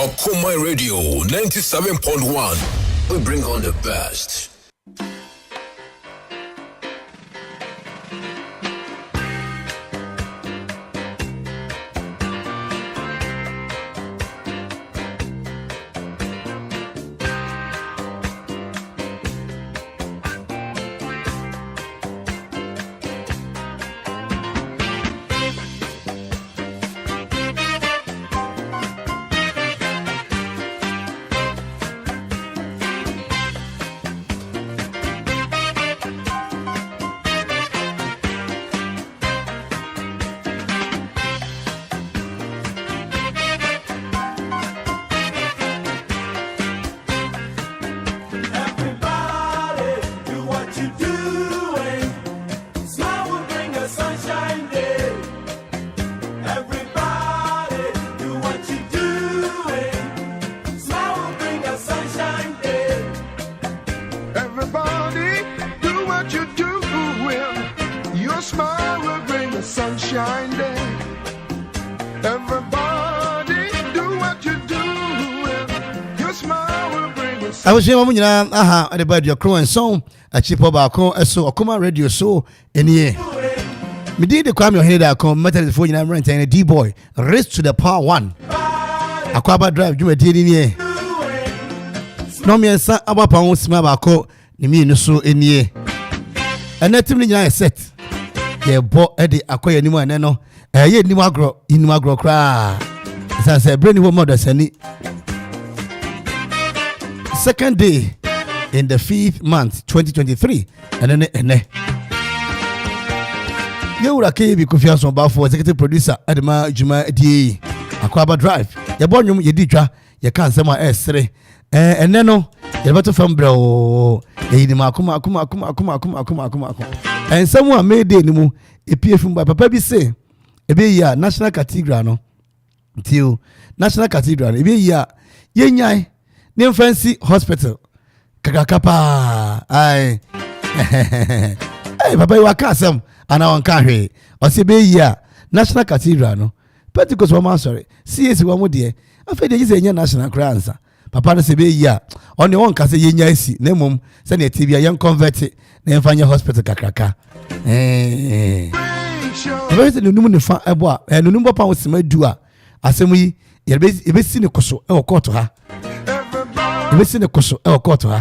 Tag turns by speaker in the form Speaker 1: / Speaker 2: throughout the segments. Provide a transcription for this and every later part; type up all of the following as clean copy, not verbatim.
Speaker 1: Okoman Radio 97.1. We bring on the best.
Speaker 2: I was saying, aha, at the bed your crew and song, a cheap about so Okoman Radio so in here. Me did the crime your head that come metal for you and a D boy race to the power 1. Akwaaba drive, you were dealing here. No me and son about pound smell about co, me no so in here. And that thing I set. Yeah, bought Eddie acquire anyone, no. Ye ni magro cry. As I said, bring your mother, Sandy. Second day in the 5th month 2023 and then you would be confused about for executive producer Adama Juma D Akwaaba drive your bonum you did you can't say my S3 and then no you better from bro and someone made the new appear from by papa be say a be ya national cathedral no till national cathedral a be ya ye Name fancy hospital. Kakakapa. Aye. Hey, Papa, you are casam. And I can't hear. Or say, be ya. National Cathedral, no. Pentecost woman, sorry. CS one more dear. I feel there is a national crown. Papa, say, be ya. On your own, case ye nyasi. Nemum, send a TV, a young converted. Then find your hospital, kakaka. Eh. Very the number fa eboa. And the number pounds may do. Assembly, you'll be seen a coso or court to her. Listen to Koso Court. The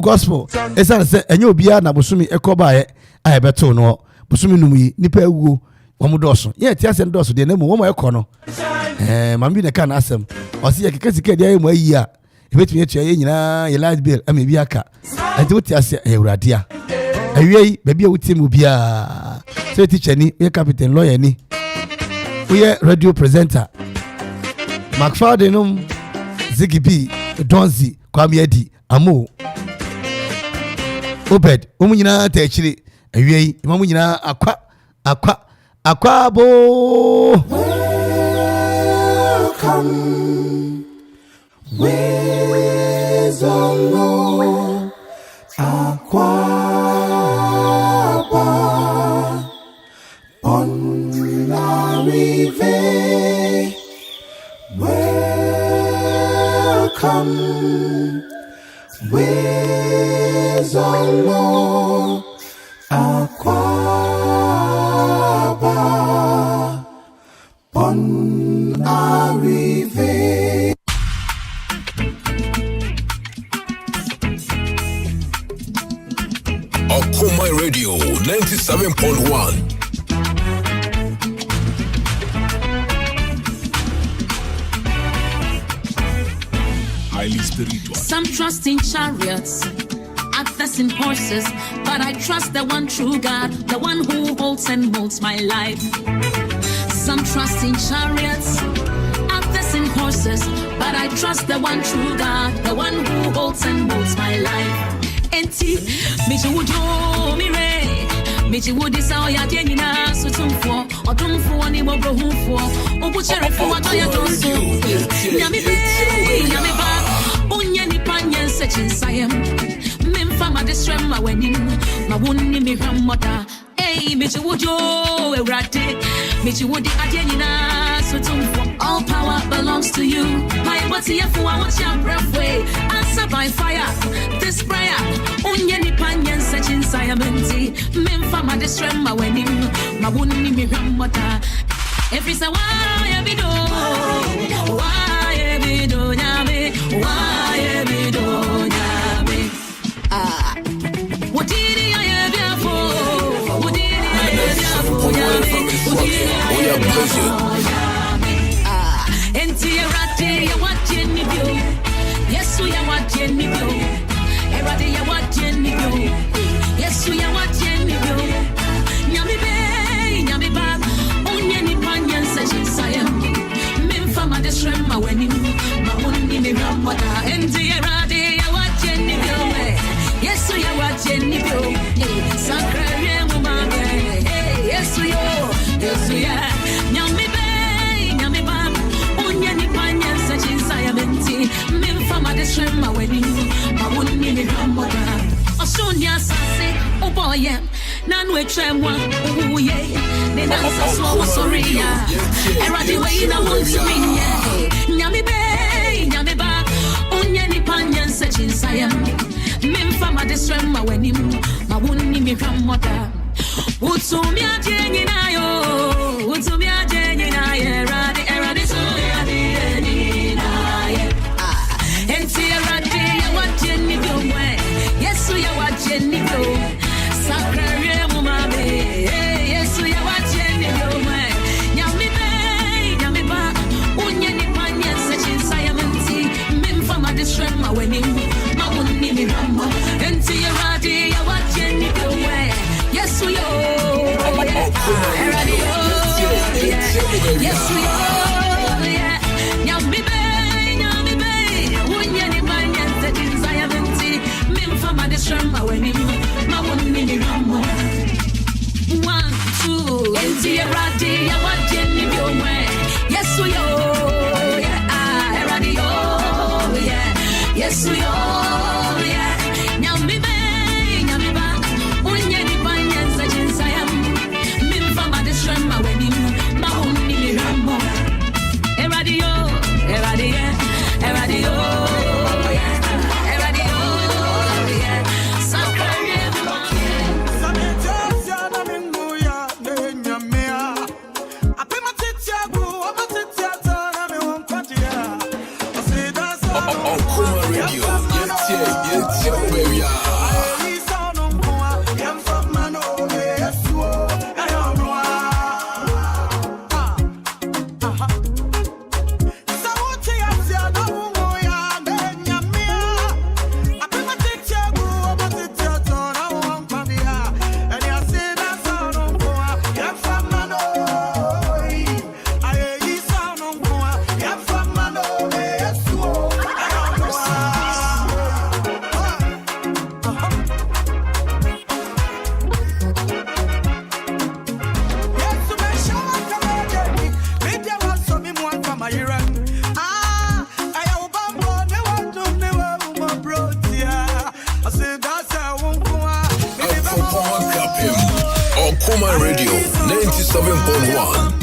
Speaker 2: gospel is and you'll be na Busumi Ekoba. I better no Busumi Numi Nipa Wu Wamudoso. Yeah, Tias and Dosso, the name of one econo. Mammy can ask them. Or see a Cassie way year. If it me a your light bill, I may be a cat. I do Tias a radia. A way, maybe with him will be a so teacher, ni, we captain lawyer, ni. We are radio presenter. McFardenum, Ziggy B, Donzi, Kwame Edi, Amo, Obed, Umina Techri, Away, Mamina Aquabo. Welcome, where's all Aquaba on la rive. Welcome, where's all Aquaba on arrive.
Speaker 1: Okoman Radio 97.1.
Speaker 3: Some trust in chariots, others in horses, but I trust the one true God, the one who holds and molds my life. Some trust in chariots, others in horses, but I trust the one true God, the one who holds and molds my life. Enti, Michi Wujo Mire, Michi Wudi Sao Yadenina, Sutumfo, Otumfo, Nimo Brohufo, Obuchere for what I don't so. Yamiba, Unyani Panyan, such as I am. Mimfama distrema when in my wooden Miriam Mota. Hey, Michi Wujo, Erate, Michi Wudi Adenina, All power belongs to you. My body, if I want your breath way, answer by fire. This prayer, Unyani Panyan, such in Siamenti, Memphama, the Stremma, when him, my woman, me, Ramata. Every say, why every do, why every do, Yami, why every do, Yami. Ah, what did I ever for? What did I ever for, Yami? What did I ever for? Yes, we are watching you. Everybody are watching you. Yes, we are watching you. Nyami bay, nyami bab. Onyeni panyan session sayam. Memphama the stremma when you. Mauni me ramada. Everybody are watching you. Yes, we are watching you. Sakre mumame. Yes, we are. Yes, we are. Nyami bay, nyami bab. Onyeni panyan session sayam. Memphama the stremma when you. Mauni me ramada. Osonia sase, oh boy, yeah. Nanwe tremwa, oh yeah. The dancer slow, sorry, yeah. Everybody way in a want to be, yeah. Nyami bay, nyami ba. Onyeni panyan sechin sayam. Memphama the stremma when you. Mauni me ramada. Utumia jengi na yo. Utumia jengi na ye. Eradi so yadi na ye. Enti eradi ya watching you way. Yes, we are watching you. Sakre mumame. Yes, we are watching you way. Nyami bay, nyami ba. Unyeni panya sechin sayamenti. Memphama the stremma when you. Mauni mi rama. Enti eradi ya watching you way. Yes, we are. Eradi yes, we are. Nyami bay, nyami bay. Unyeni panya sechin sayamenti. Memphama the stremma when you. Mauni mi rama. 1, 2. Enti eradi ya watching you way. Yes, we are. Eradi yeah. Yes, we are. Yeah. Nyami bay, nyami ba. Unyeni panya sechin sayam. Memphama the stremma when you. Mauni mi rama. Eradi yeah. Eradi
Speaker 1: Okoman Radio, baby. Okoman Radio 97.1.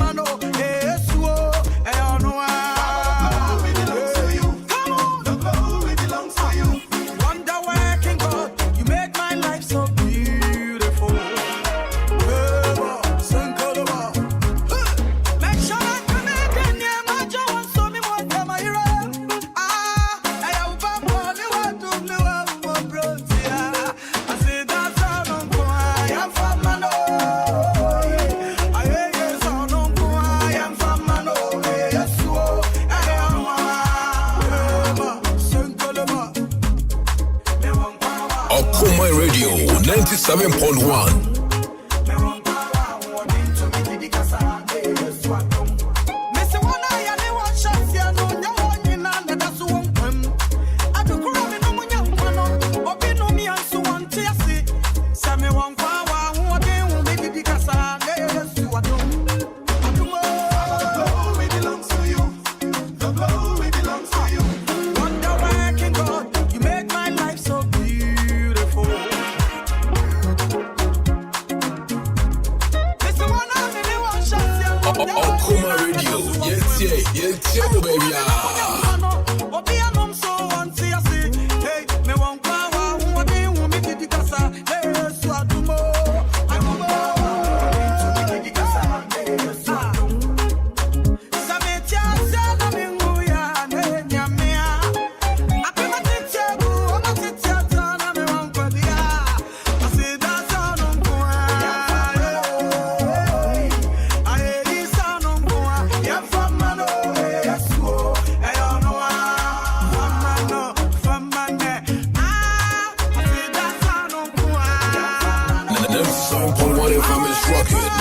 Speaker 1: Okoman Radio 97.1. baby.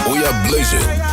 Speaker 1: We are blazing.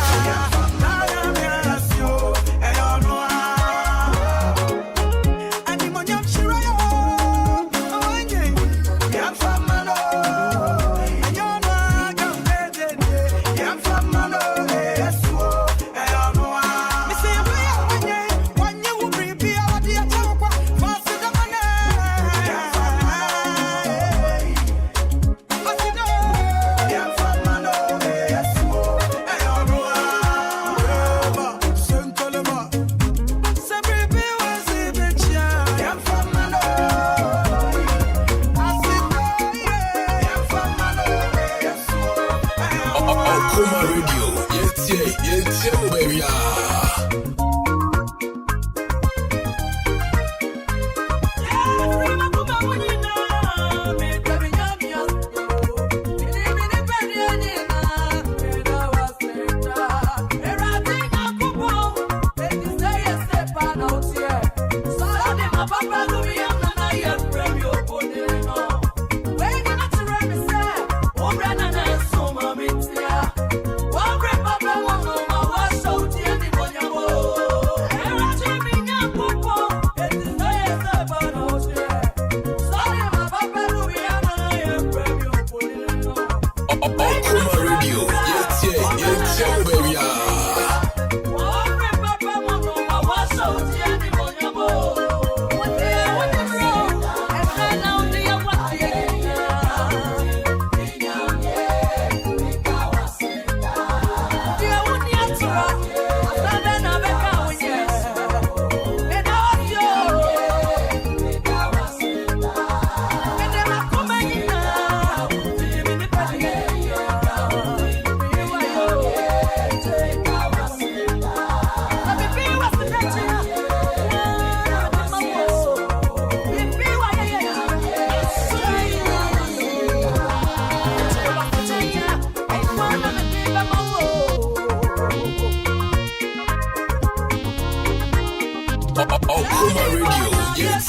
Speaker 1: Okoman Radio, yeah, baby. Okoman Radio, yeah,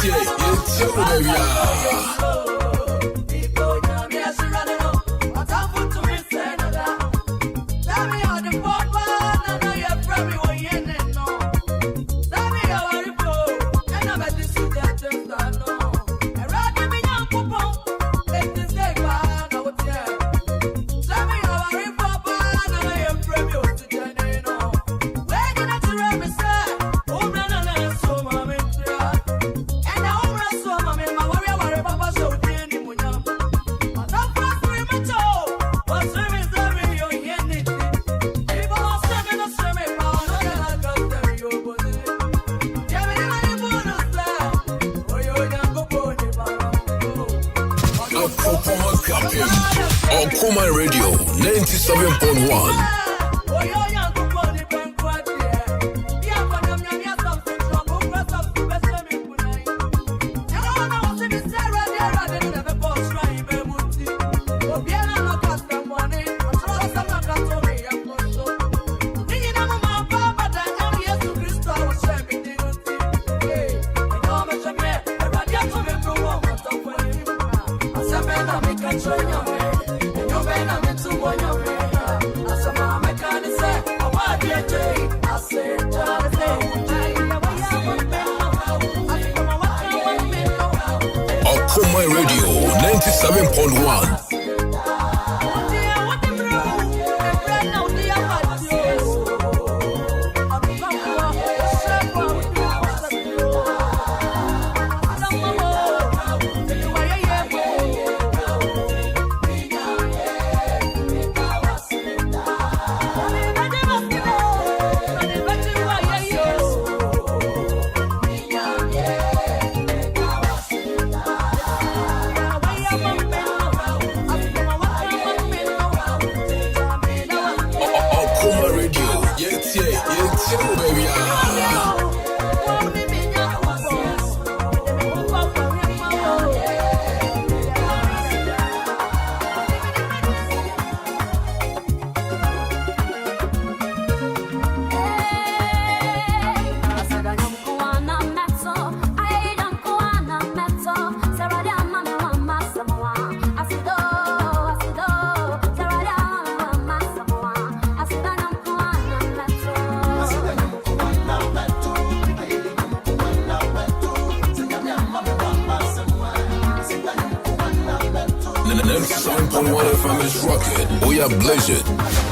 Speaker 1: baby. Akropong-Akuapem, Okoman Radio 97.1. Okoman Radio 97.1. baby. On what if I'm is rocking? We are blazing.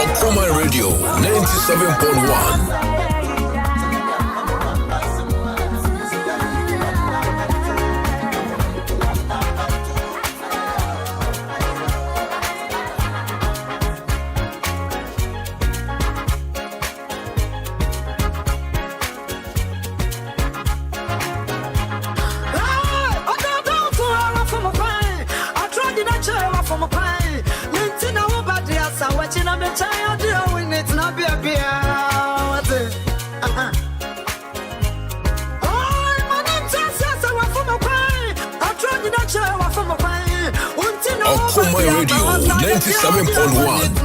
Speaker 1: Okoman Radio 97.1. Okoman Radio 97.1.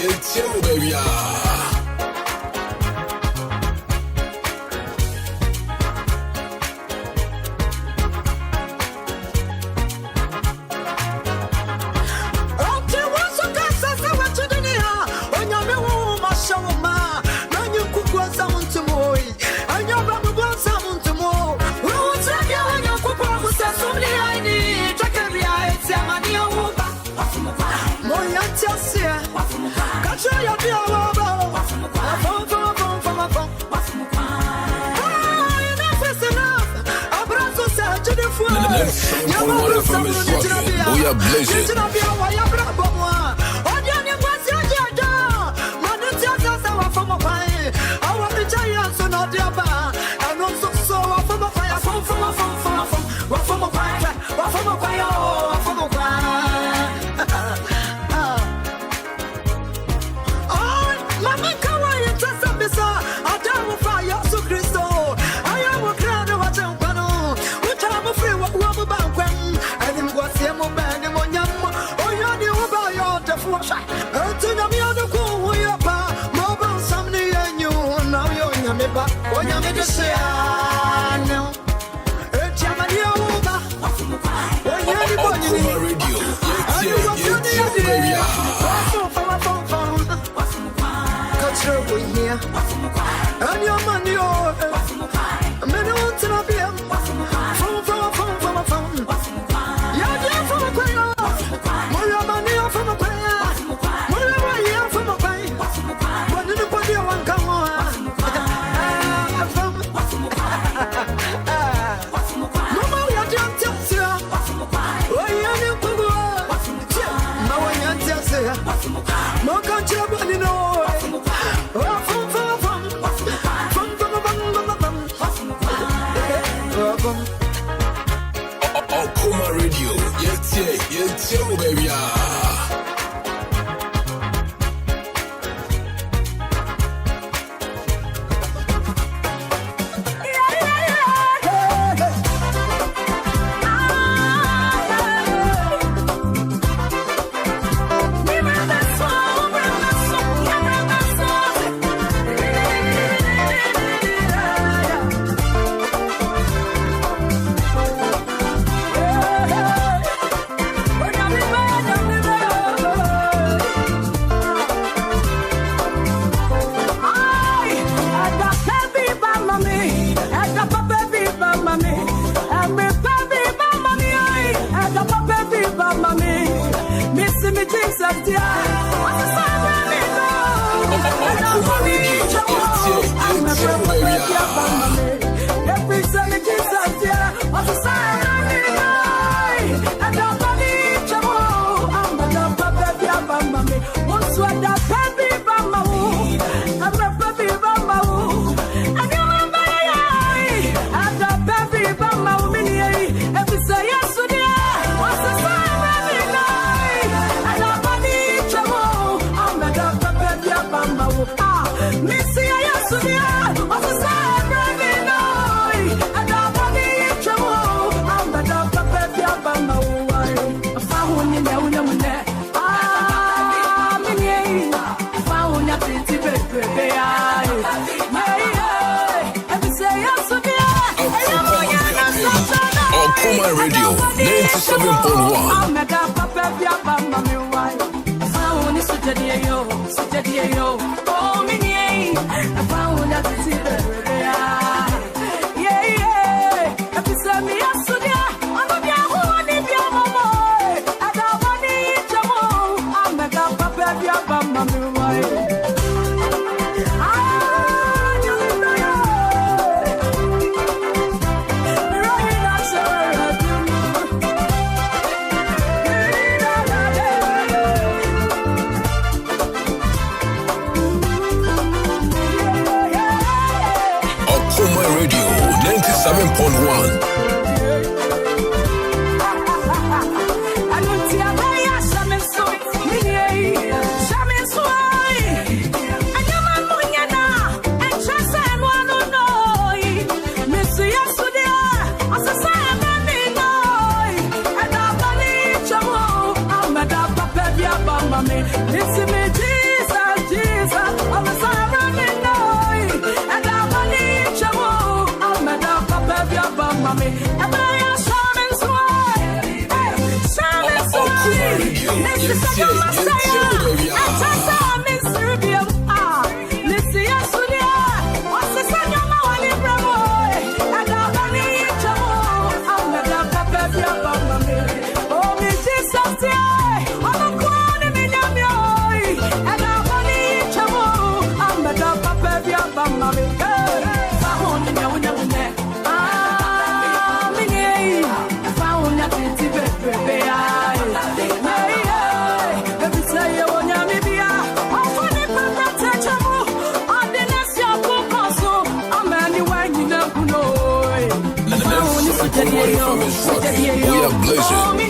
Speaker 1: It's you, baby. We are blessed. Okoman Radio, it's you, baby. Okoman Radio 97.1. Okoman Radio 97.1.
Speaker 4: Listen me, Jesus.
Speaker 1: We are blazing.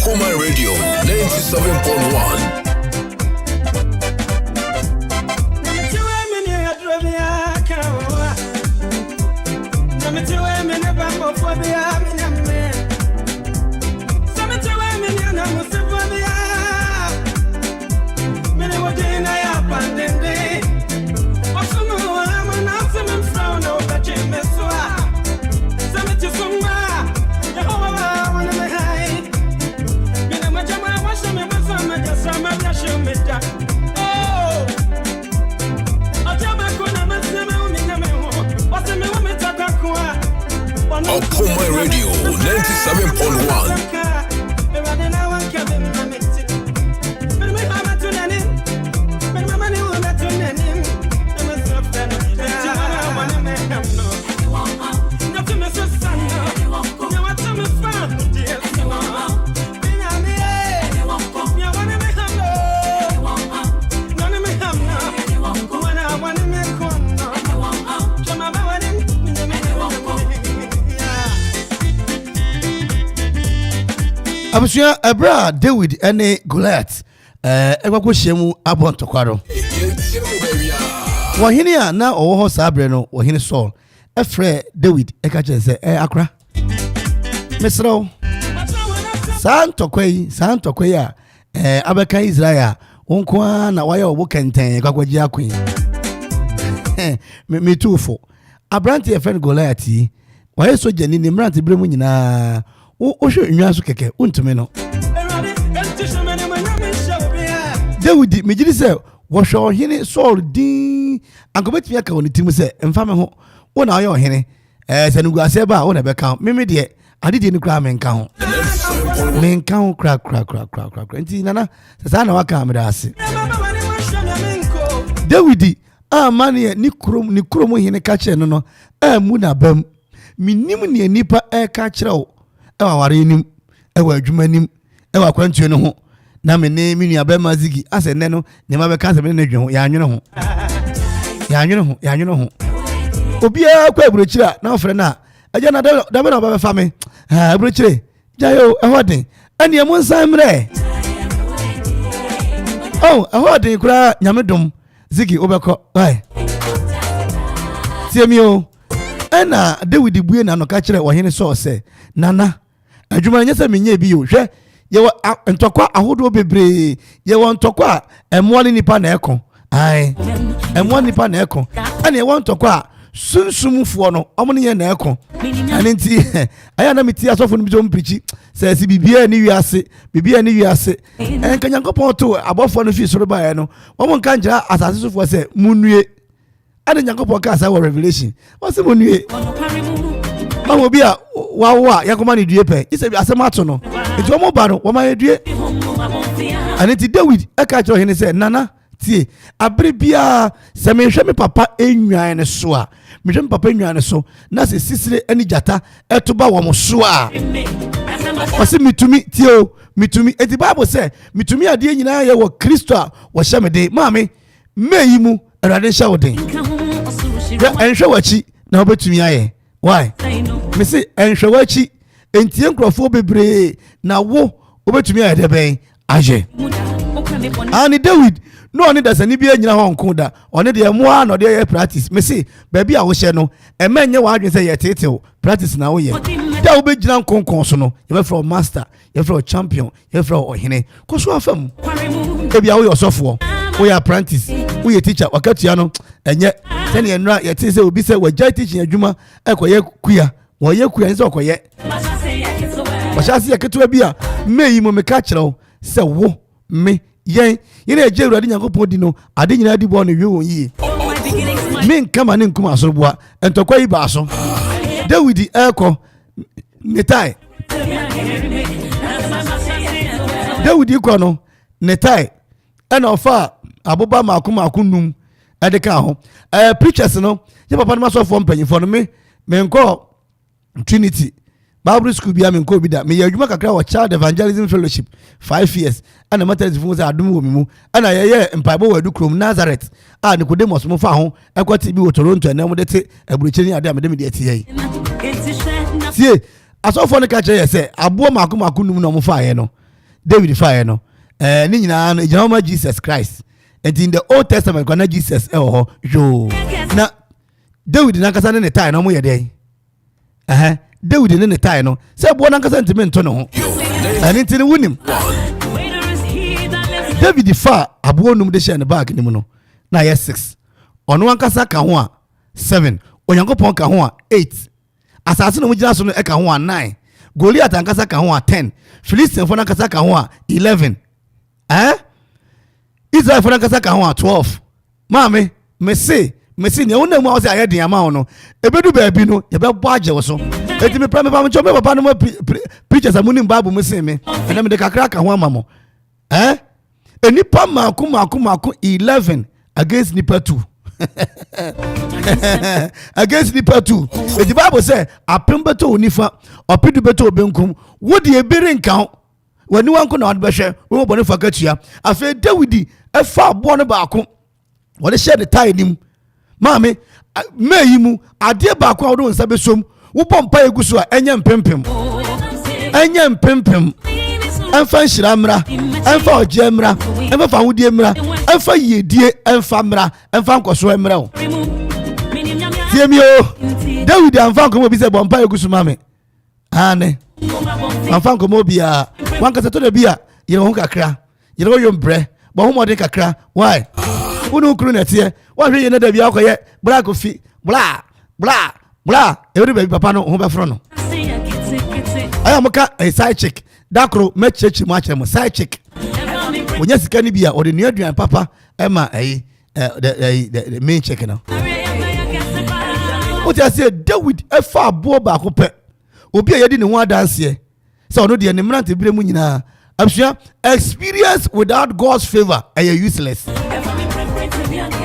Speaker 1: Okoman Radio 97.1. Okoman Radio 97.1.
Speaker 2: Abusua ebra David ene Goliath ekwakwo hyemu abontokwaro Ohene a na owo ho sabre no Ohene Saul efre David ekache se akra mesro santokwe a abeka Israel onko na waya obo kenten kwakwaji akwen me tufo abrante e friend Goliath waya soja ni mrante bremu nyina o hwe nwaso keke untumi no David mejiri se wo hwe Ohene Saul din ankobetimi aka woni timu se emfa me ho wo na ayo Ohene sanugu ase ba wo na beka meme de adide ni kra menka ho kra nti nana sasa na waka ameda ase David mani ni krom Ohene ka kire no no mu na bam minim ne nipa ka kire wo ware nim wa adwuma nim wa kwantuo no ho na me ne mi nua ba mazigi ase ne no ne ma be ka se me ne dwen ho ya anwene ho obia kwa ebrochira na ofre na aja na da be na ba fa me ebrochire jayo ehodin ane mu nsan mre ehodin kura nyamedom zigi obeko tiemi o ena David bue na no ka kire Ohene Saul se nana adwuma nyese menye bi yo hwe ye ntokwa ahodo bebre ye ntokwa emwani nipa na ekon emwani nipa na ekon ane ye ntokwa sunsumfo no omne ye na ekon ane nti aya na meti asofo no bi zo mprichi se si bibia ni wiase enka Nyankopon to abofo no fi soro ba ye no omo nka ngira asase sofo se munue ade Nyankopon ka sa wo Revelation wo se munue mawo bia wawa yakoma ni due pe ise bi asema to no enti omo ba no wo ma due ane ti David eka kire Ohene se nana tie abre bia se me hwe me papa enwan ne so a me hwe me papa enwan ne so na se sisire ani jata etoba wo mo so a o se mitumi tie o mitumi enti Bible se mitumi ade nyina ye wo Kristo a wo hye me de maame meyi mu erade hye wo den enhwe wachi na obetumi aye why me say enhwe wachi entie nkrofo bebre na wo obetumi aye de ben aje ani David no oni da sani bia nyina ho nko da oni de moa no de ye practice me say baby a wo hye no e menye wa adwen say ye tetew practice na wo ye da wo be gina nkonkon so no ye be from master ye from champion ye from Ohene ko so afam e bia wo ye osofo wo ye apprentice wo ye teacher wakatua no enye tene enra ye te say obi say wagya teaching adwuma ekoye kuya wo ye kuya nse okoye washasi yaketua bia meyi mo meka kire say wo me yen yene eje urade Nyankopon di no ade nyina di bo no wi yi men kama ne nkuma asorboa entokwa yi ba so David eko netai David iko no netai ena ofa aboba makunum edeka ho preachers no ye papa no maso fo mpanyifo no me nko Trinity Bible school bia me nko bi da me yadwuma kakra wo Child Evangelism Fellowship 5 years ana Methodist fun say adum wo mimu ana ye mpaibo wadu krom Nazareth Nicodemus mo fa ho ekwati bi wo Toronto na mo de te aburucheni ade amede me de tie yi tie asofo ne ka kire ye say abo makunum no mo fa ye no David fa ye no ni nyina no ejama Jesus Christ and in the Old Testament kana Jesus ho jo na David na kasa ne tie no mo ye dey David ne tie no say bo na kasa ntime nto no ho ani ntine wunim David fa abo num de share ne bag ni mu no na ye 6 ono ankasa ka ho a 7 Onyankopon ka ho a 8 asase no mu gina so no e ka ho a 9 Goliath ankasa ka ho a 10 Philistine fo na ankasa ka ho a 11 Israel fo na ankasa ka ho a 12 maame me ne wona mu a say ayedin ama no ebedu ba bi no ye be bo age wo so eti me prame pa me chome papa no preachers amunim Bible me say me na me de kakra ka ho ama mo enipa maku 11 against nipa 2 against nipa 2 the Bible say apem beto onifa opedu beto obenkum wo de ebere nka ho wani wanko na wad behwe wo bone fakatua afa David efa abo no baako wo de share the tie nim maame meyi mu ade baako a wo do nsa besom wo bompa eguso a enye mpempem Enfa shiramra, enfa ojemra, enfa fawudiemra, enfa yedie, enfa mra, enfa nkoso emra o. Tiemi o. David anfa nkomo bi se bompa egusu mame. Ane. Anfa nkomo bia, wan kasa to de bia, yere ho kakra. Yere ho yombre, bo ho modern kakra. Why? Unu kru na tie. Wa hwe ye na da bia akoye, bra kofi, bla, bla, bla. E wori baby papa no ho be fro no. Ayamuka a side chick. Darko me chechi mu akyere mu side chick. Onya sika ni bia, ode nuaduan papa ema the main chick no. What I say, David efa abo ba ko pe. Obi a yedi ne ho adanse. So no de ne mrante bire mu nyina. Abusua, experience without God's favor are useless.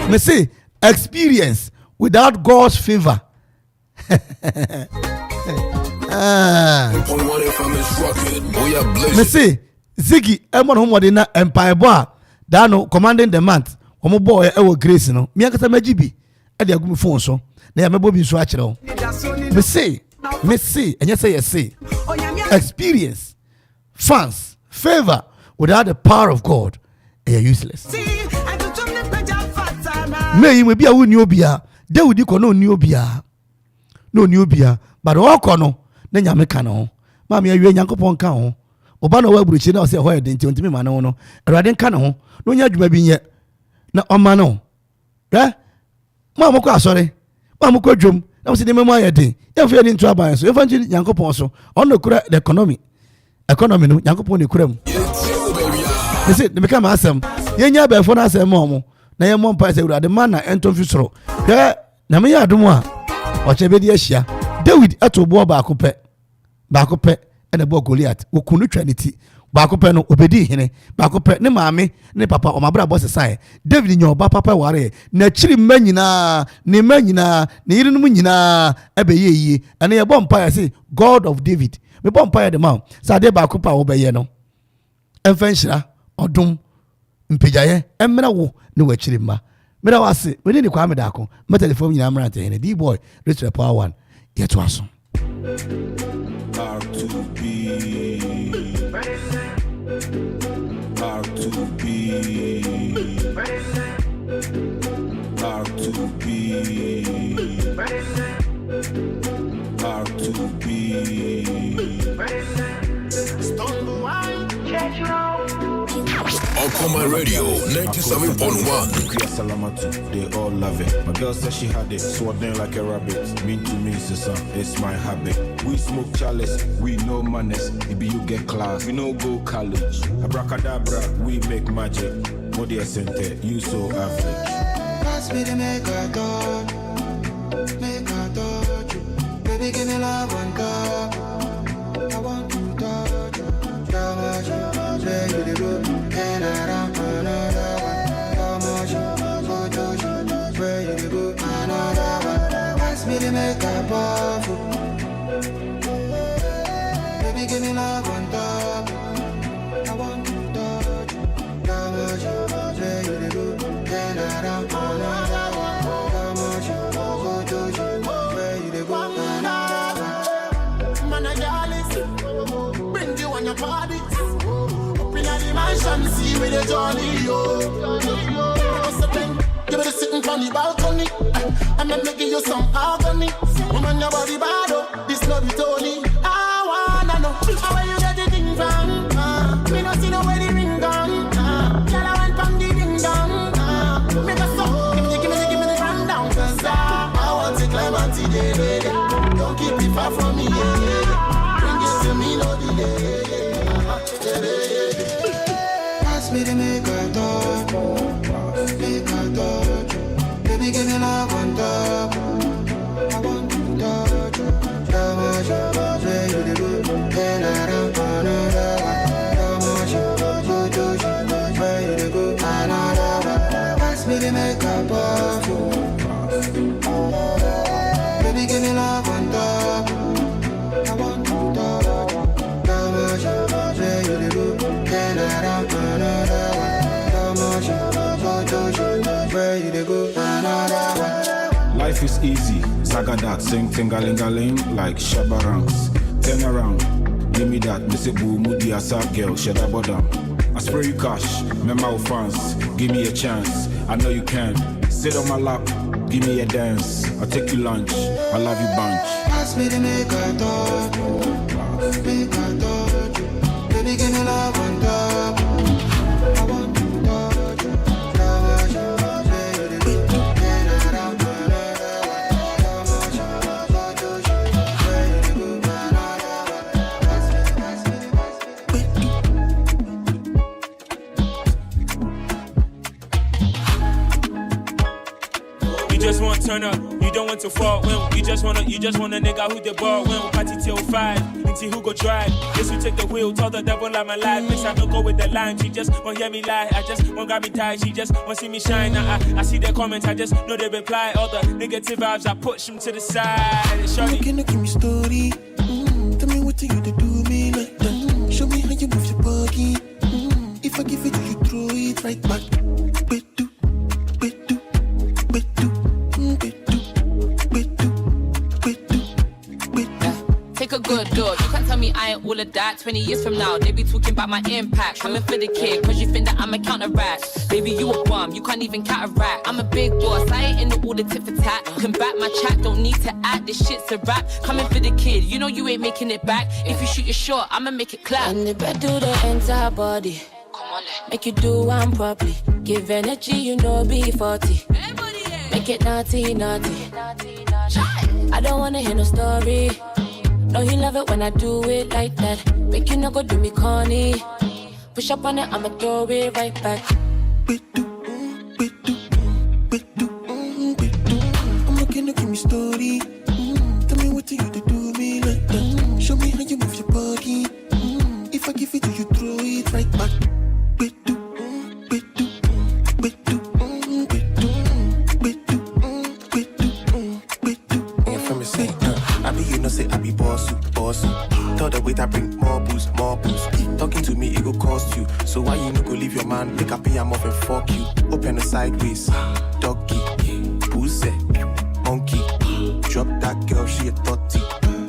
Speaker 2: Me say experience without God's favor. Me say Ziggy emon ho mode na empire boy da no commanding the month omo boy e wo grace no me akata magibi e de agumi phone so na ya mebo bi so a kire wo me say enye say yes say experience fans favor without the power of God are useless. Me yi me bia wo ni obia David ko no ni obia but o ko no na nyame ka no ma me awie Nyankopon ka ho oba na wa buruchi na o se ho ede nti ontimi ma no no Awurade ka no no nya adwuma bi nye na oma no ma mo ko asore ma mo ko dwom na mo se de memo ayede ya fe ni ntu aban so efa nti Nyankopon so on no kura the economy no Nyankopon ne kura mu me se de me ka ma asem ye nya ba fo na asem mo na ye mo mpa se Awurade ma na ento fi soro na me ya adom a o che be di ahia David eto bo ba akopɛ ene bo Goliath okunu twaniti ba akopɛ no obedi hene ba akopɛ ne maame ne papa o mabra boss sai David nya oba papa ware na chiri manyina ne yirinum nyina ebe yeye ene ye bompa ya say God of David me bompa ya de ma sa de ba akopɛ wo be ye no emfa nhira odum mpejaye emra wo ne wa chiri ma mera wase we ni kwa medako me telephone nyina amra hene D boy reach the power one yet to aso
Speaker 4: R2B
Speaker 1: Okoman Radio 97.1.
Speaker 4: Salamatu, they all love it. My girl said she had it, swaddling like a rabbit. Mean to me, sister, it's my habit. We smoke chalice, we know manners. Maybe you get class, we no go college. Abracadabra, we make magic. Body center, you so average.
Speaker 5: Pass me the make a touch. Baby, give me love one touch. I want to touch you. How much you say you the good? And I don't another one. How much you touch you? Where you the good? Another one. Pass me the make a powerful. Baby, give me love one touch. I want to touch you. How much you say you the good? And I don't another one. How much you touch you? Where you the good? Man, I listen. Bring you on your party. Up in the mansion, see with the Johnny, yo. Give me the sitting on the balcony. I'm not making you some agony. Woman, your body bad, oh. This love you, Tony. I wanna know how you get the thing from. Me not see no wedding ring down. Girl, I went from the ding dong. Make a song. Give me the rundown. Cause I want to climb until the day. Don't keep it far from me, yeah. Bring it to me, no delay. Pass me the make a touch. Baby, give me love one touch. I want to touch you. How much you say you the good? And I don't another one. How much you touch you? Where you the good? Another one. Pass me the make a powerful. Baby, give me love one touch. I want to touch you. How much you say you the good? And I don't another one. How much you touch you? Where you the good? Another one.
Speaker 4: Life is easy, Zagadat, sing tingalingaling like Shabarangs. Turn around, Give me that, Missy Boo, Moody, a sad girl, shed a bottom. I spray you cash, memo fans, give me a chance. I know you can. Sit on my lap, give me a dance. I'll take you lunch, I love you bunch.
Speaker 5: Ask me to make a thought, baby, give me love on top. I want to touch you,
Speaker 6: just want to turn up, you don't want to fall well. You just want a nigga who the ball will. Party till 5, until who go drive. Yes, you take the wheel, tell the devil I'm alive. Miss I don't go with the line, she just won't hear me lie. I just won't got me tight, she just won't see me shine. I see the comments, I just know they reply. All the negative vibes, I push them to the side. Shorty,
Speaker 5: can you give me story? Tell me what you to do me like that. Show me how you move your body. If I give it to you, throw it right back.
Speaker 3: Take a good look, you can't tell me I ain't all of that. 20 years from now, they be talking about my impact. Coming for the kid, cause you think that I'm a counteract. Baby, you a bum, you can't even counteract. I'm a big boss, I ain't into all the tit for tat. Can back my chat, don't need to act, this shit's a rap. Coming for the kid, you know you ain't making it back. If you shoot your shot, I'ma make it clap.
Speaker 7: And the bed do the entire body. Make you do one properly. Give energy, you know, be 40. Make it naughty, naughty. I don't wanna hear no story. No, you love it when I do it like that. Make you not go do me corny. Push up on it, I'ma throw it right back.
Speaker 5: I'm looking to give me story. Tell me what you to do me like that. Show me how you move your body. If I give it to you, throw it right back.
Speaker 8: Tell the waiter bring more booze, more booze. Talking to me, it go cost you. So why you no go leave your man? Pick up him off and fuck you. Open the sideways, doggy, pussy, monkey. Drop that girl, she a thotty.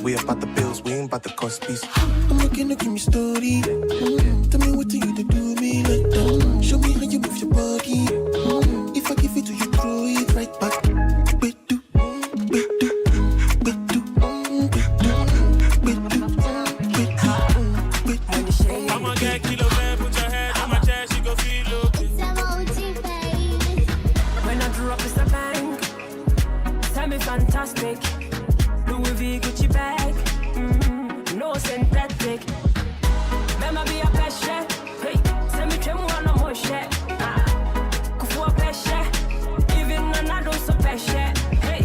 Speaker 8: We about the bills, we ain't about the cost piece.
Speaker 5: I'm looking to give me story. Tell me what you to do me like that. Show me how you move your body. If I give it to you, throw it right back.
Speaker 9: Fantastic, Louis V Gucci bag, no synthetic. Mema be a peshe, hey, send me tremu on a moshe. Kufu a peshe, even when I don't so peshe. Hey,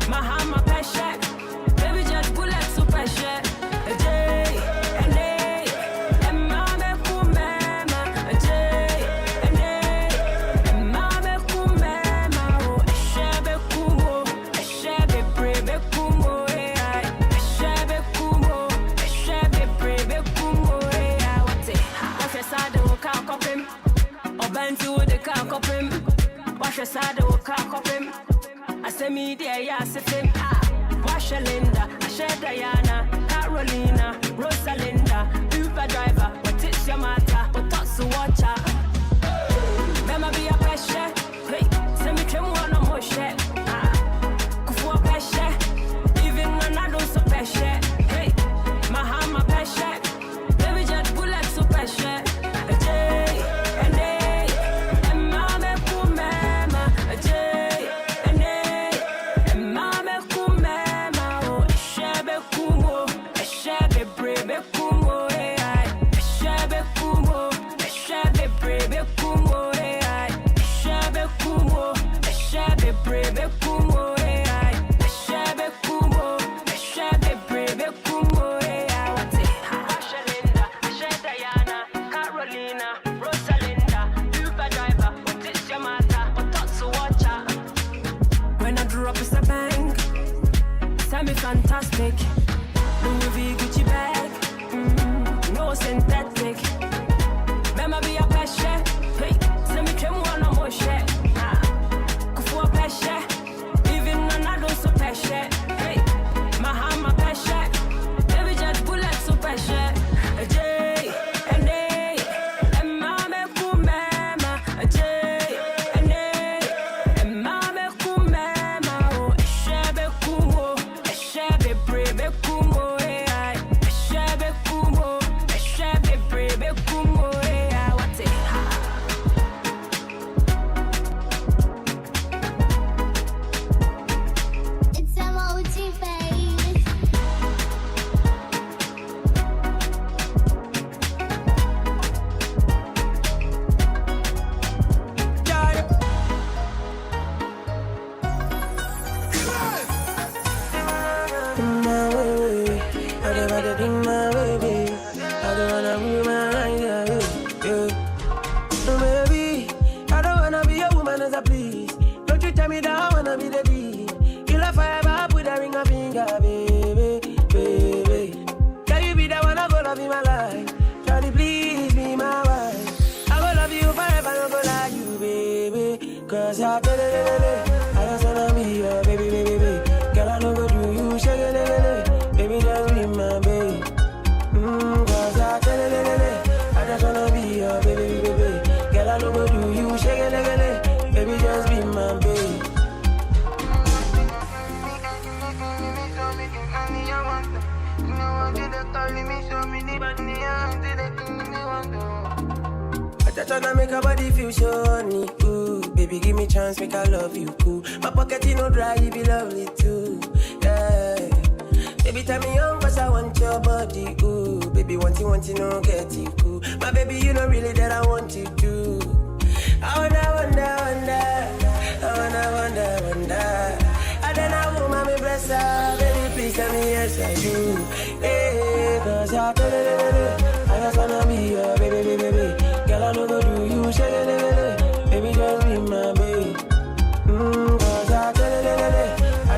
Speaker 9: Mahama peshe, baby just bullet so peshe. Wash your side, Akropong-Akuapem. I say me there, yeah, I say him. Wash Linda, I share Diana, Carolina, Rosalinda, Uber driver. What is your matter? What thoughts to watch out? Mema be a peshe, hey, send me tremu on a moshe. Kufu a peshe, even when I don't so peshe. Hey, Mahama peshe, baby just bullet so peshe. Fantastic, Louis V Gucci bag, no synthetic. Mema be a peshe, hey, send me tremu on a moshe. Kufu a peshe, even when I don't so peshe. Hey, Mahama peshe, baby just bullet so peshe.
Speaker 10: I tryna make her body feel so honey, ooh. Baby, give me chance, make I love you, cool. My pocket, you know, dry, you be lovely too, yeah. Baby, tell me young, cause I want your body, ooh. Baby, want you, no, get you, cool. My baby, you know really that I want you to. I wonder. I don't know, mommy, bless her. Baby, please tell me yes, I do. Hey, cause I just wanna be your baby. Girl, I know go do you, shake it, baby, just be my baby. Cause I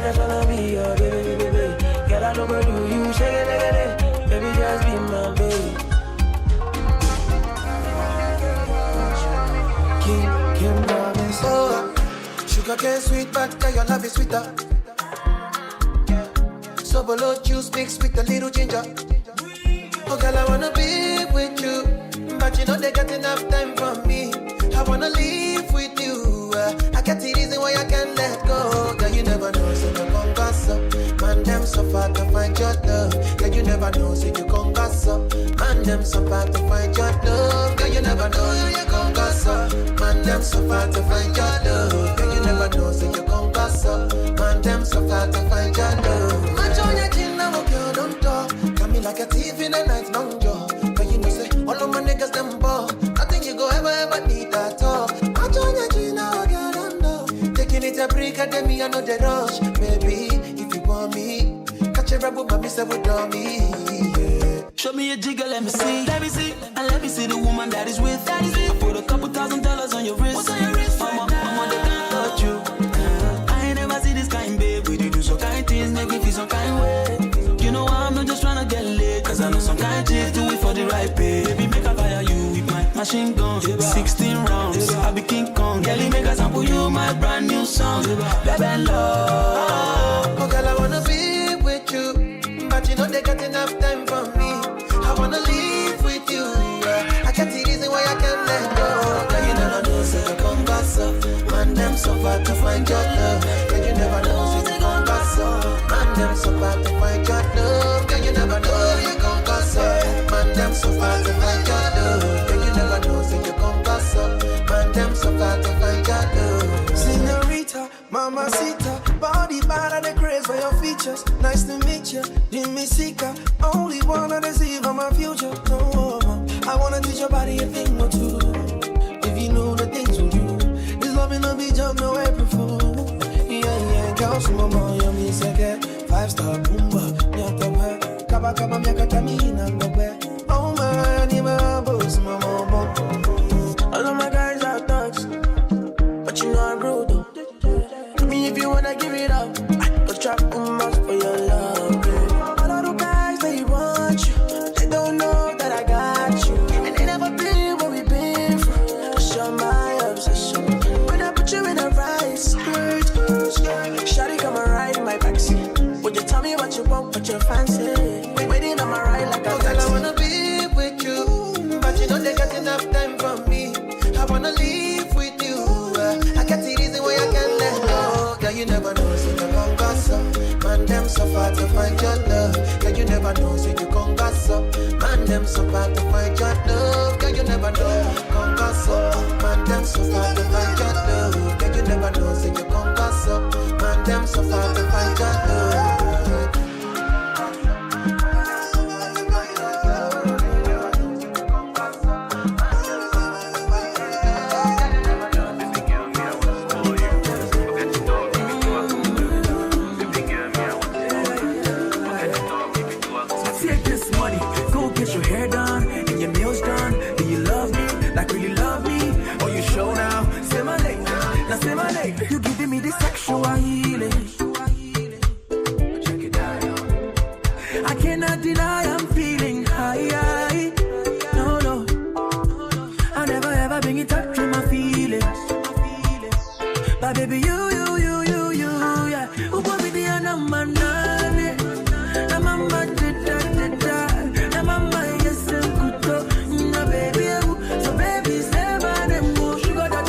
Speaker 10: just wanna be your baby. Girl, I know go do you, shake it, baby, just be my baby. Kim promise.
Speaker 5: Oh, sugar cane sweet, but your love is sweeter. So below juice mixed with a little ginger. Oh, girl, I wanna be with you, but you know they got enough time for me. I wanna live with you. I got the reason why I can't let go. Girl, you never know, so you gon' gas up. Man, them so far to find your love. Girl, you never know, so you gon' gas up. Man, them so far to find your love. Girl, you never know, you gon' gas up. Man, them so far to find your love. Girl, you never know, so you gon' gas up. Man, them so far to find your love. Man, join your chin, now, girl, don't talk. Got me like a thief in the night, long jaw. But you know, say, all of my niggas, them ball. Nothing you go ever need at all. Man, join your chin, now, girl, don't know. Taking it a break, and then me, I know the rush. Baby, if you want me, catch a rebel, but me say, with me, yeah.
Speaker 11: Show me a jigger, let me see. And let me see the woman that is with. I put a couple $1,000 on your wrist. What's on your wrist? Mama, they can't touch you. I ain't never see this kind, babe. We do some kind things, make me feel some kind way. You know I'm not just tryna get laid, cause I know some kind chicks do it for the right pay. Baby, make I fire you with my machine gun. 16 rounds, I be King Kong. Girlie, make I sample you my brand new song. Baby, love.
Speaker 5: Oh, girl, I wanna be with you, but you know they got enough time for me. I wanna live with you. I got the reason why I can't let go. Girl, you never know, so you gon' gas up. Man, them so far to find your love. Girl, you never know, so you gon' gas up. Man, them so far to find your love. Girl, you never know, you gon' gas up. Man, them so far to find your love. Girl, you never know, so you gon' gas up. Man, them so far to find your love.
Speaker 10: Senorita, mamacita, body bad and the craze for your features. Nice to meet you, Jimmy Sika. Only wanna deceive on my future. Oh, I wanna teach your body a thing or two. If you know the things we do, this love in a beach of no April Fool. Yeah, girl, some more yummy second. 5-star boomba, nyata kaba kaba miaka tamina ngobe. Oh my, ni boss, mama. All of my guys are thugs, but you know I'm rude though. I mean, if you wanna give it up, go trap much for your love. All of the guys, they want you. They don't know that I got you. And they never been where we been from. Show my obsession. When I put you in a right skirt, shawty come and ride in my backseat. Would you tell me what you want, what you fancy? Waiting on my ride like a
Speaker 5: taxi. Girl, I wanna be with you, but you know they got enough time for me. I wanna live with you. I got the reason why I can't let go. Girl, you never know, so you gon' gas up. Man, them so far to find your love. Girl, you never know, so you gon' gas up. Man, them so far to find your love. Girl, you never know, gon' gas up. Man, them so far to find your love. Girl, you never know, so you gon' gas up. Man, them so far to find your love.
Speaker 11: You giving me this sexual healing. Check it out. I cannot deny I'm feeling high. No. I never ever been in touch with my feelings. But baby, you, yeah. Who want me the number nine? I'm a man, I'm a man, yes, I'm good. No, baby, so baby, say my name, sugar that.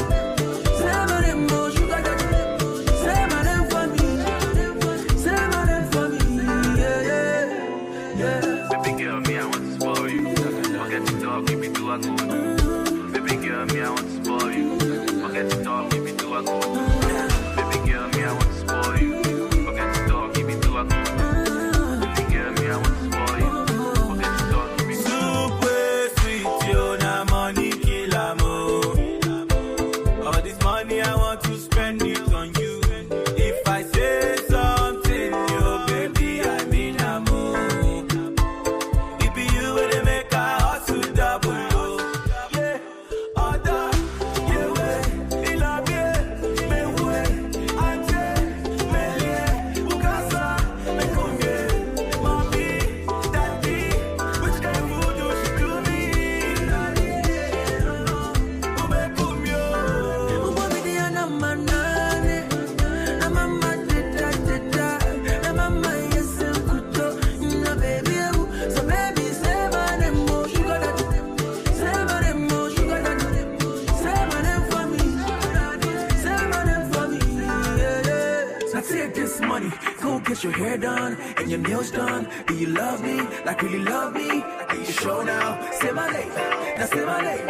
Speaker 11: hair done and your nails done. Do you love me? Like really love me? Are you sure now? Say my name. Now say my name.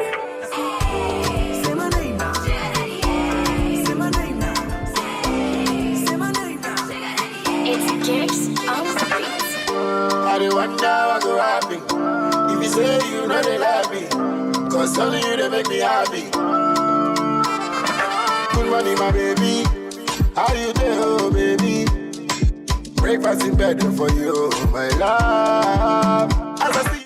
Speaker 11: Say my name now. Say my name now. Say my name now.
Speaker 12: It's Kicks on the beats.
Speaker 5: I do wonder what could happen if you say you know they love me. Cause only you they make me happy. Good morning, my baby. How you doing, oh baby? Breakfast in bed for you, my love. As I see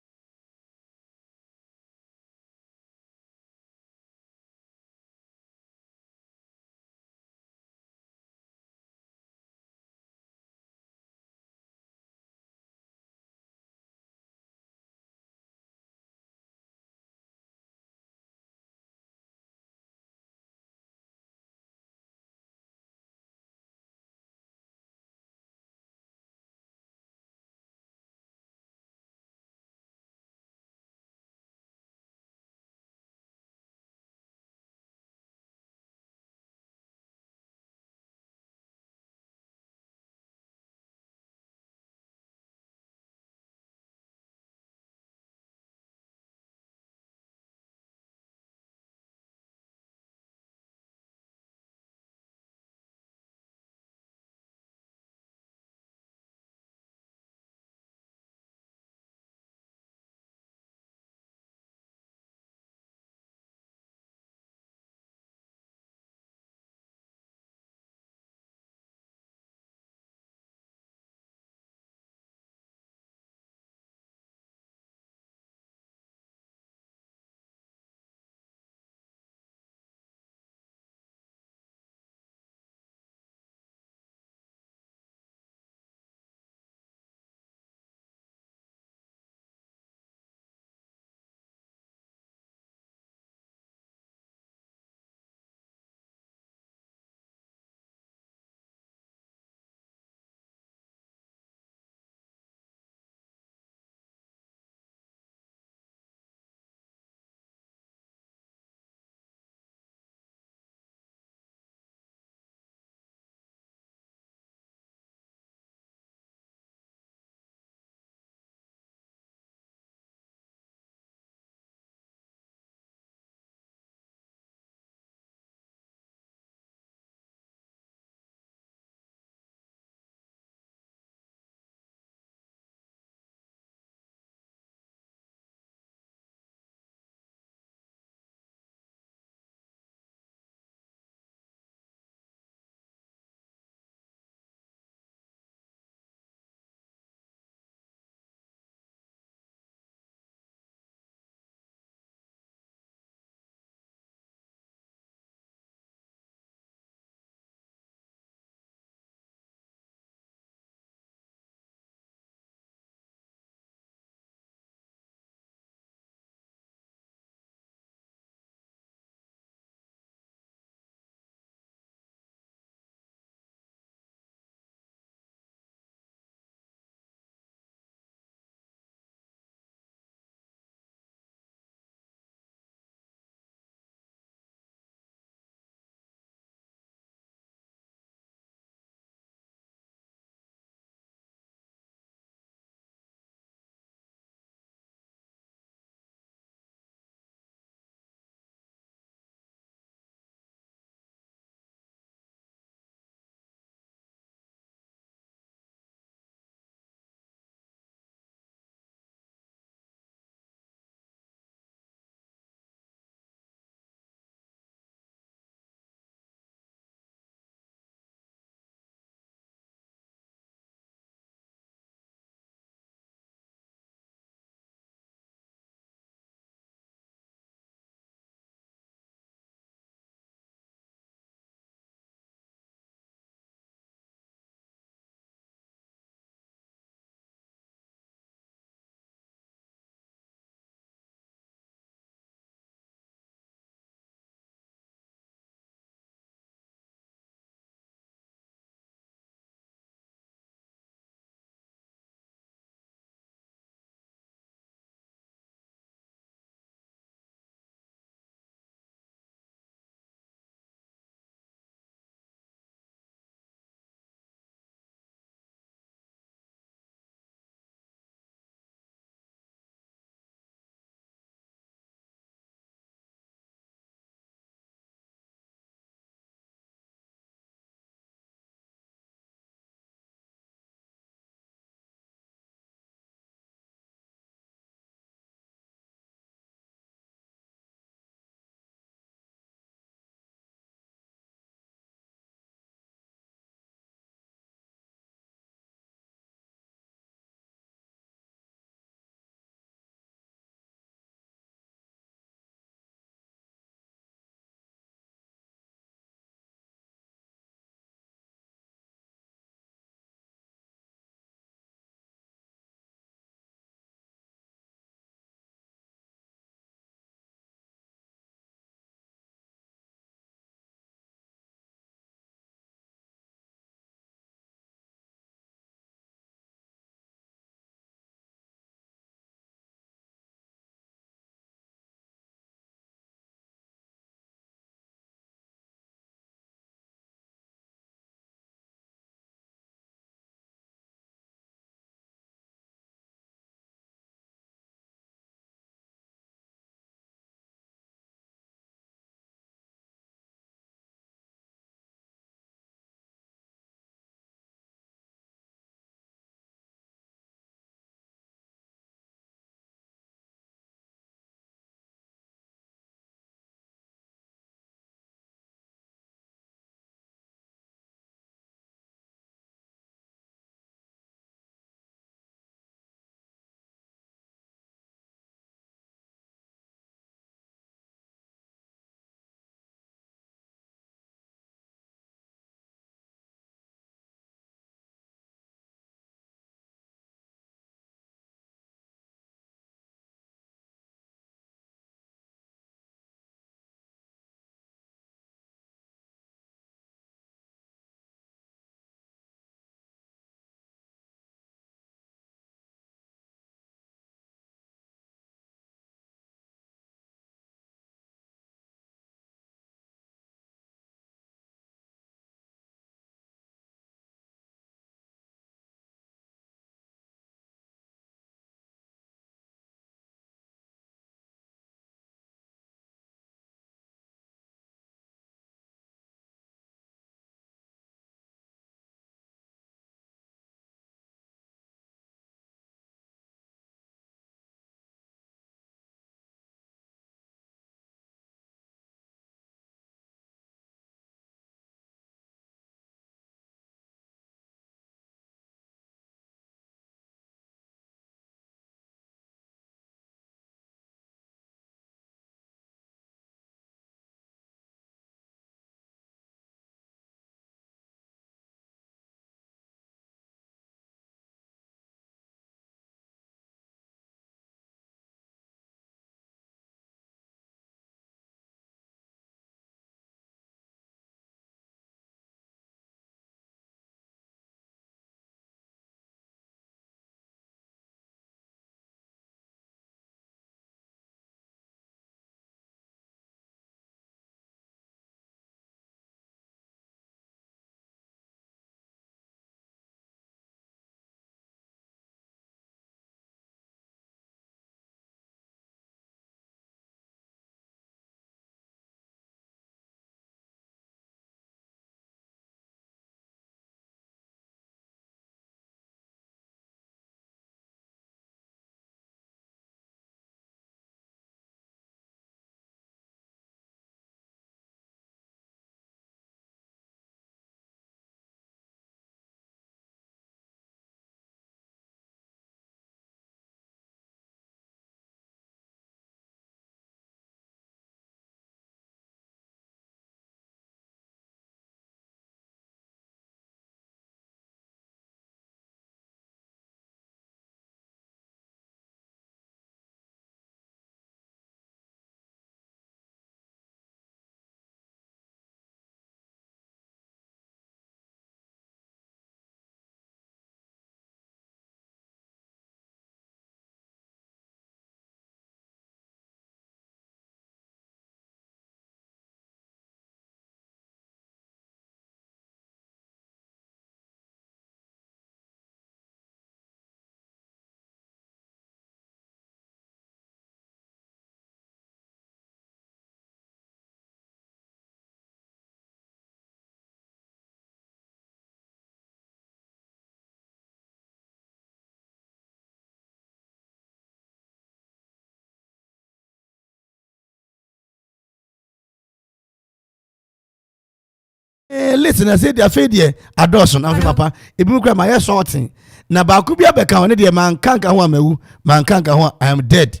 Speaker 2: Listen, I said, I fed ye, a dozen, I'm papa, a book of my sorting. Na ba ku bia beka one de man kanka ho amawu man kanka ho I am dead.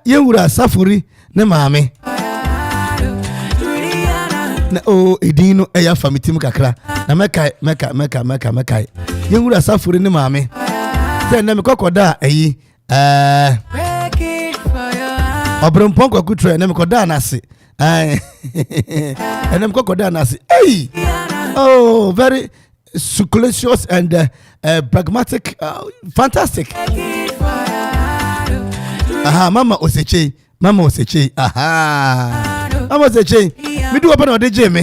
Speaker 2: Yewura safuri ne maame na o edino eya famitim kakra na meka yewura safuri ne maame se na me kokoda ayi obrempon kwakutre na me koda na ase na me kokoda na ase oh, very succulent and pragmatic, fantastic. Aha, Mama Oseche. Aha, Mama Oseche. Me do open on the gym.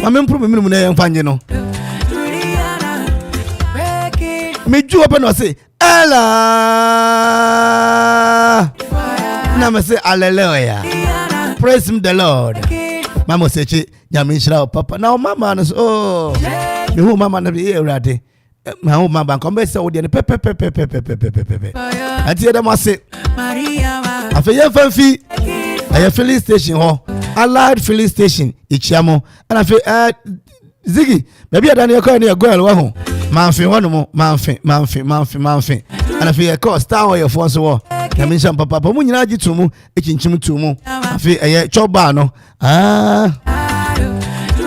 Speaker 2: I'm improving me and find you know. Me do open or say, Ella. Now say, Hallelujah. Praise him the Lord. Mama Oseche. Yamishra papa. Now mama knows. Oh, me who mama na be here ready. My home mama come say odi pepe. Ati dem ase. Afa ye fanfi. Aye filling station ho. Allied filling station ichiamo. And afa Ziggy, maybe I done call near girl wa ho. Manfi ho no mo. Manfi. And afa ye call star oil for so wo. Yamishra papa. Bo mu nyina agi to mu, echinchim to mu. Afa aye choba no.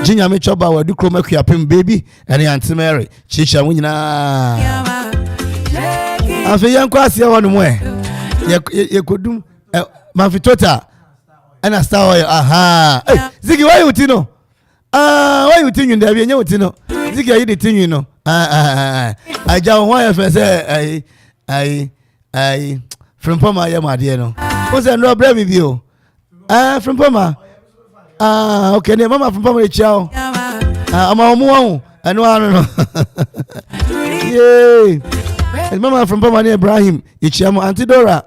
Speaker 2: Jinya me choba wa du Akropong-Akuapem baby and Auntie Mary chicha mu nyina afi yan kwase ya wonu mo ye kodum manfi total and star oil aha Ziggy why you tino why you tinu nda bi enya utino Ziggy ayi de tinu no aja won ya fe say ai from poma ya made no o say no bra mi bi o from poma okay, ne mama from Pamela Chow. Ama omu anu no. Yay. Mama from Pamela Ibrahim, Ichiamo Auntie Dora.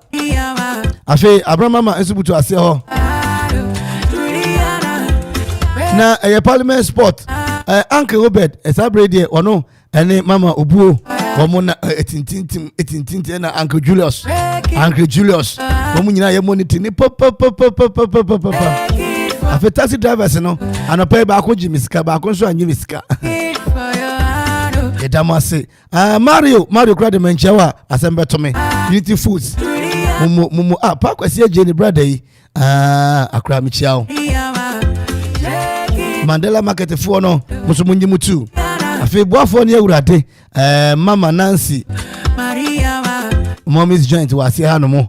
Speaker 2: Afi Abraham mama ensubutu ase ho. Na parliament sport. Uncle Robert esabrede ono ene mama obuo. Womo na etintintim na Uncle Julius. Womo nyina ye monitor ni pop. Afi taxi drivers no anope ba ko jimisika ba ko so anyi misika edamase Mario crowd menchewa asembe to me Unity Foods mumu pa kwasi ageni brother yi akra mi chiao Mandela market fo no musumunyi mutu afi boafo ne awurade Mama Nancy Mommy's joint wasi ha no mo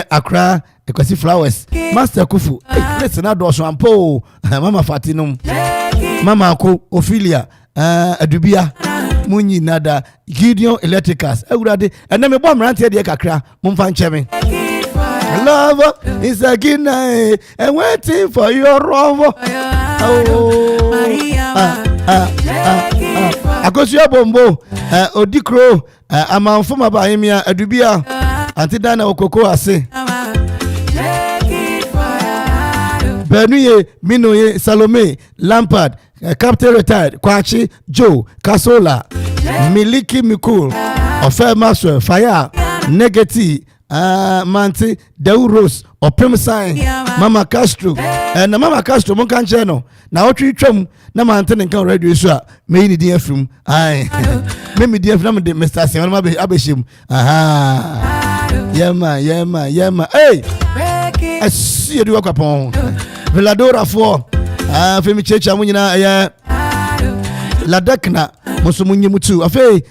Speaker 2: Akra Ekwasi flowers Master Akuffo let's na do so ampo Mama Fatinum Mama Ako Ophelia Adubia Munyi nada Gideon Electricals awurade ena me bom rante de kakra mumfa ncheme love is a good night and waiting for your love Akosia bombo Odikro Amanfo mabahemia Adubia Antidana Okoko ase Benuye, Minoye, Salome, Lampard, Captain Retired, Kwachi, Joe, Kasola, Miliki Mikul, Ofer Maswell, Fire, Negati, Manti, Deuros, Oprim Sign, Mama Castro, and Mama Castro, Monkan Channel. Now, what you trim, Namantan and Can Radio Swa, Many dear from Maybe dear from the Mr. Simon Abishim. Aha, Yama, hey, I see you do Akropong. Veladora for Femi Checha Munina Ladakna Musumunyi Mutu Afe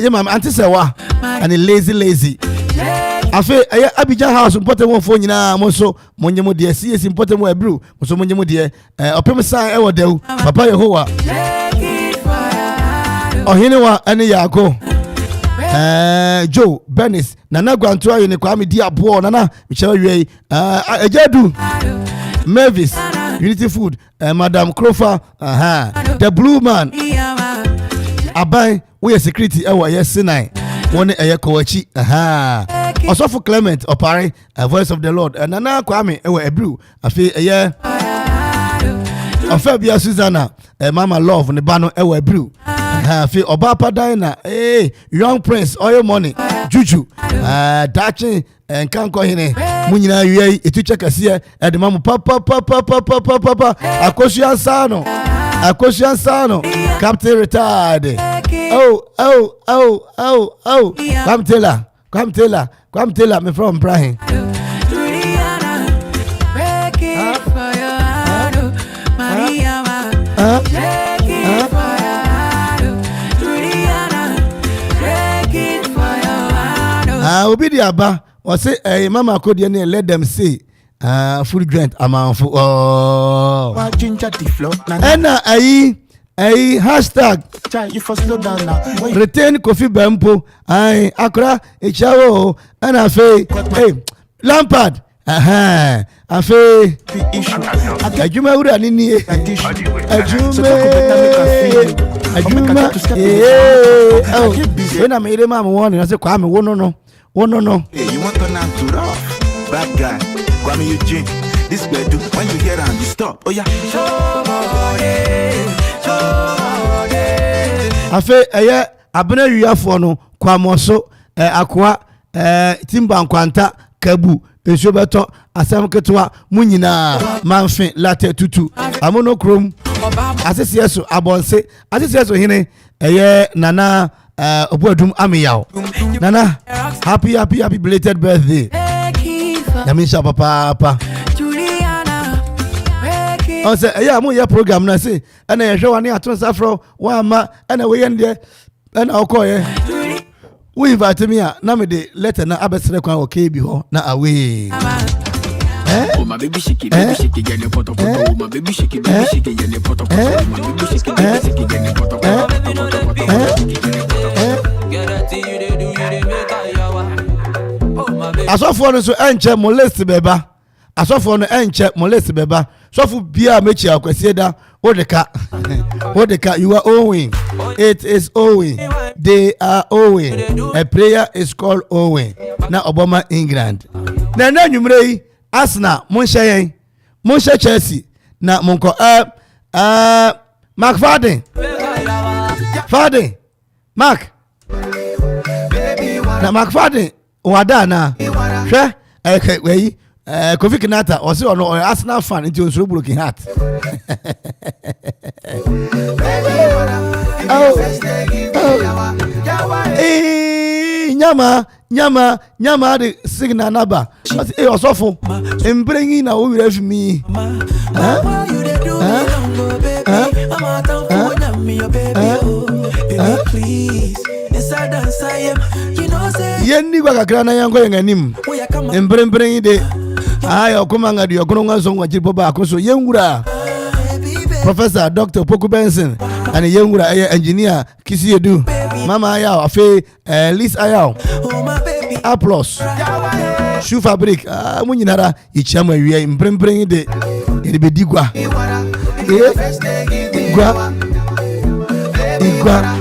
Speaker 2: Yama Antisewa and lazy Afe Abidjan House important one for Nina Moso Monyamo dear CS important one brew Musumonyamo dear Opem sign ewa deu Papa Yehowa Ohenewa ane yako Joe Benis Nana Gwantua yene kwa mi dia bo Nana Michewa yue Ejadu Mavis, Unity Food, Madam Crofa, the Blue Man, Abai, we are security, yes, Sinai, one a Kowachi, Osofo Clement, Opare, a voice of the Lord, and Nana Kwame, a brew, a fee a year, Fabia Susanna, Mama Love, and the Bano, a brew, fee Obapa Dina, young prince, oil money, Juju, Dachi, Enkanko hene munyina wie etu chekase e de mamu papa Akosua Sano Captain retired. Come tell me from Brian. Obi di aba or say mama code let them say full grant Amanfo. And hashtag
Speaker 5: you for slow down now.
Speaker 2: retain Kofi Bempo Accra Echawo and afe Lampard afe ajuma ura nini ajuma when I made him one and I said Kwame no.
Speaker 5: Hey, you want to knock to rough bad guy Kwame Eugene this way do when you hear and you stop oh yeah
Speaker 2: afe abena wiafo no kwamoso akwa timba nkwanta kabu enso beto asem ketwa munyina manfe latte tutu amono krom asesieso abonse asesieso hene nana obuadum amiyaw nana happy belated birthday yamisha papa I say, yeah, mo your program na say, and I show ani aton safro wa ma and we yen there and I'll call you. We invite me na me de letter na abesere kwa okay bi ho na away. Oh my baby shake get the photo oh my baby shake get the photo my baby shake get the photo asofo no so enche mo list beba asofo no enche mo list beba sofo bia mechi akwase da odeka you are owing it is owing they are owing a prayer is called owing na Obama England na nwumre yi Arsenal monhye Chelsea na monko Mark Faden Mark na Mark Faden wada na hwe we Kofi Kinata or say no Arsenal fan into a broken heart. Nyama the signal naba. It was awful. And bringing a will have me. Yendi waka krana yango yenganim. And bring the Okoman Akwaaba song wajibo ba akoso yengura Professor Dr. Poku Benson and yengura engineer Kisi Edu Mama ayaw afe Liz ayaw Applause Shoe Fabric munyinara ichama wiye mbrembren de bedigwa igwa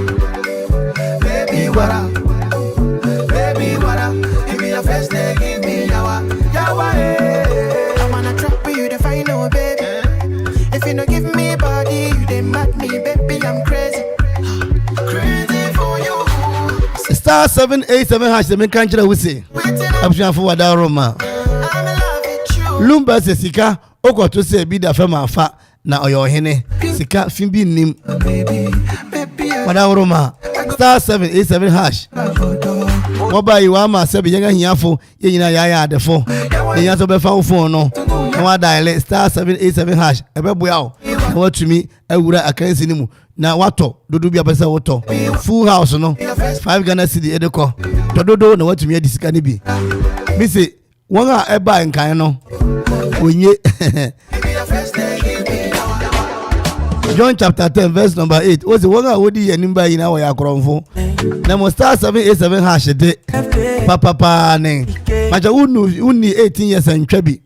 Speaker 10: you no give me body, you dey mad me, baby, I'm crazy for you.
Speaker 2: Star 787 hash me kanchira wusi. Option for wada Roma. Lumba se sika okoto se bi da fema afa na oyo hene. Sika fimbi nim. Wada Roma. Star 787 hash. Moba yi wa ma se bi yenga hiafo ye nyina ya adefo. Enya so be fa wo phone no. Na dial star 787 hash ebeboya o na watumi awura akansi ni mu na wato dodo bia pesa woto full house no 5 Ghana cedi edeko dodo na watumi adisika ni bi mi se won a eba nkan no onye John chapter 10 verse number 8 o se won a wodi yanim ba yi na wo ya kronfo na mo star 787 hash de papa ne maja unni 18 years antwa bi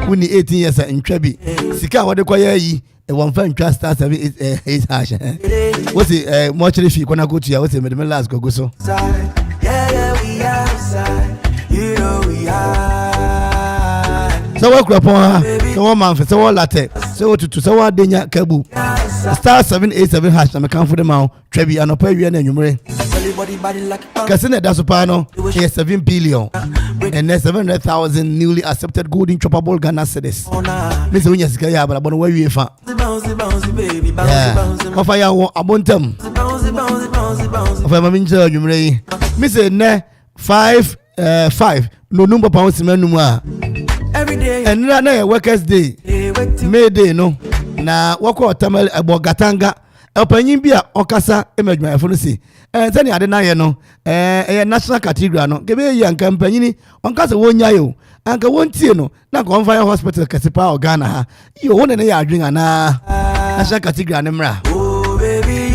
Speaker 2: Wuni 18 years and Trebi. Sika what the choir ye a one fan trust us is hash. What's it mortuary fee when I go to your what's the last go so? Yeah, we outside. You know we are. So what Akropong so one month, so what latte, so to so what denya kabu. Star 787 hash na mekan for the mouth, Trebi and Operian and Numere. Kasine Dasupano, 7 billion. and 700,000 newly accepted golden chopper ball Ghana cedis. Mr. Winyasika ya but where you fa. Yeah. Mafaya wo abontam. Mafaya maminja jumrei. Mr. Ne 5 no number pounds menuma. Every day. And na workers day. May day no. Na wako tamel abogatanga. Opanyin bia okasa emedwan fo no si tani ade na ye no national cathedral no gebe ye anka mpanyini onkasa wonya yo anka wontie no na ko mfa hospital kasipa o Ghana ha yo wona ne ya adwen ana national cathedral ne mra oh baby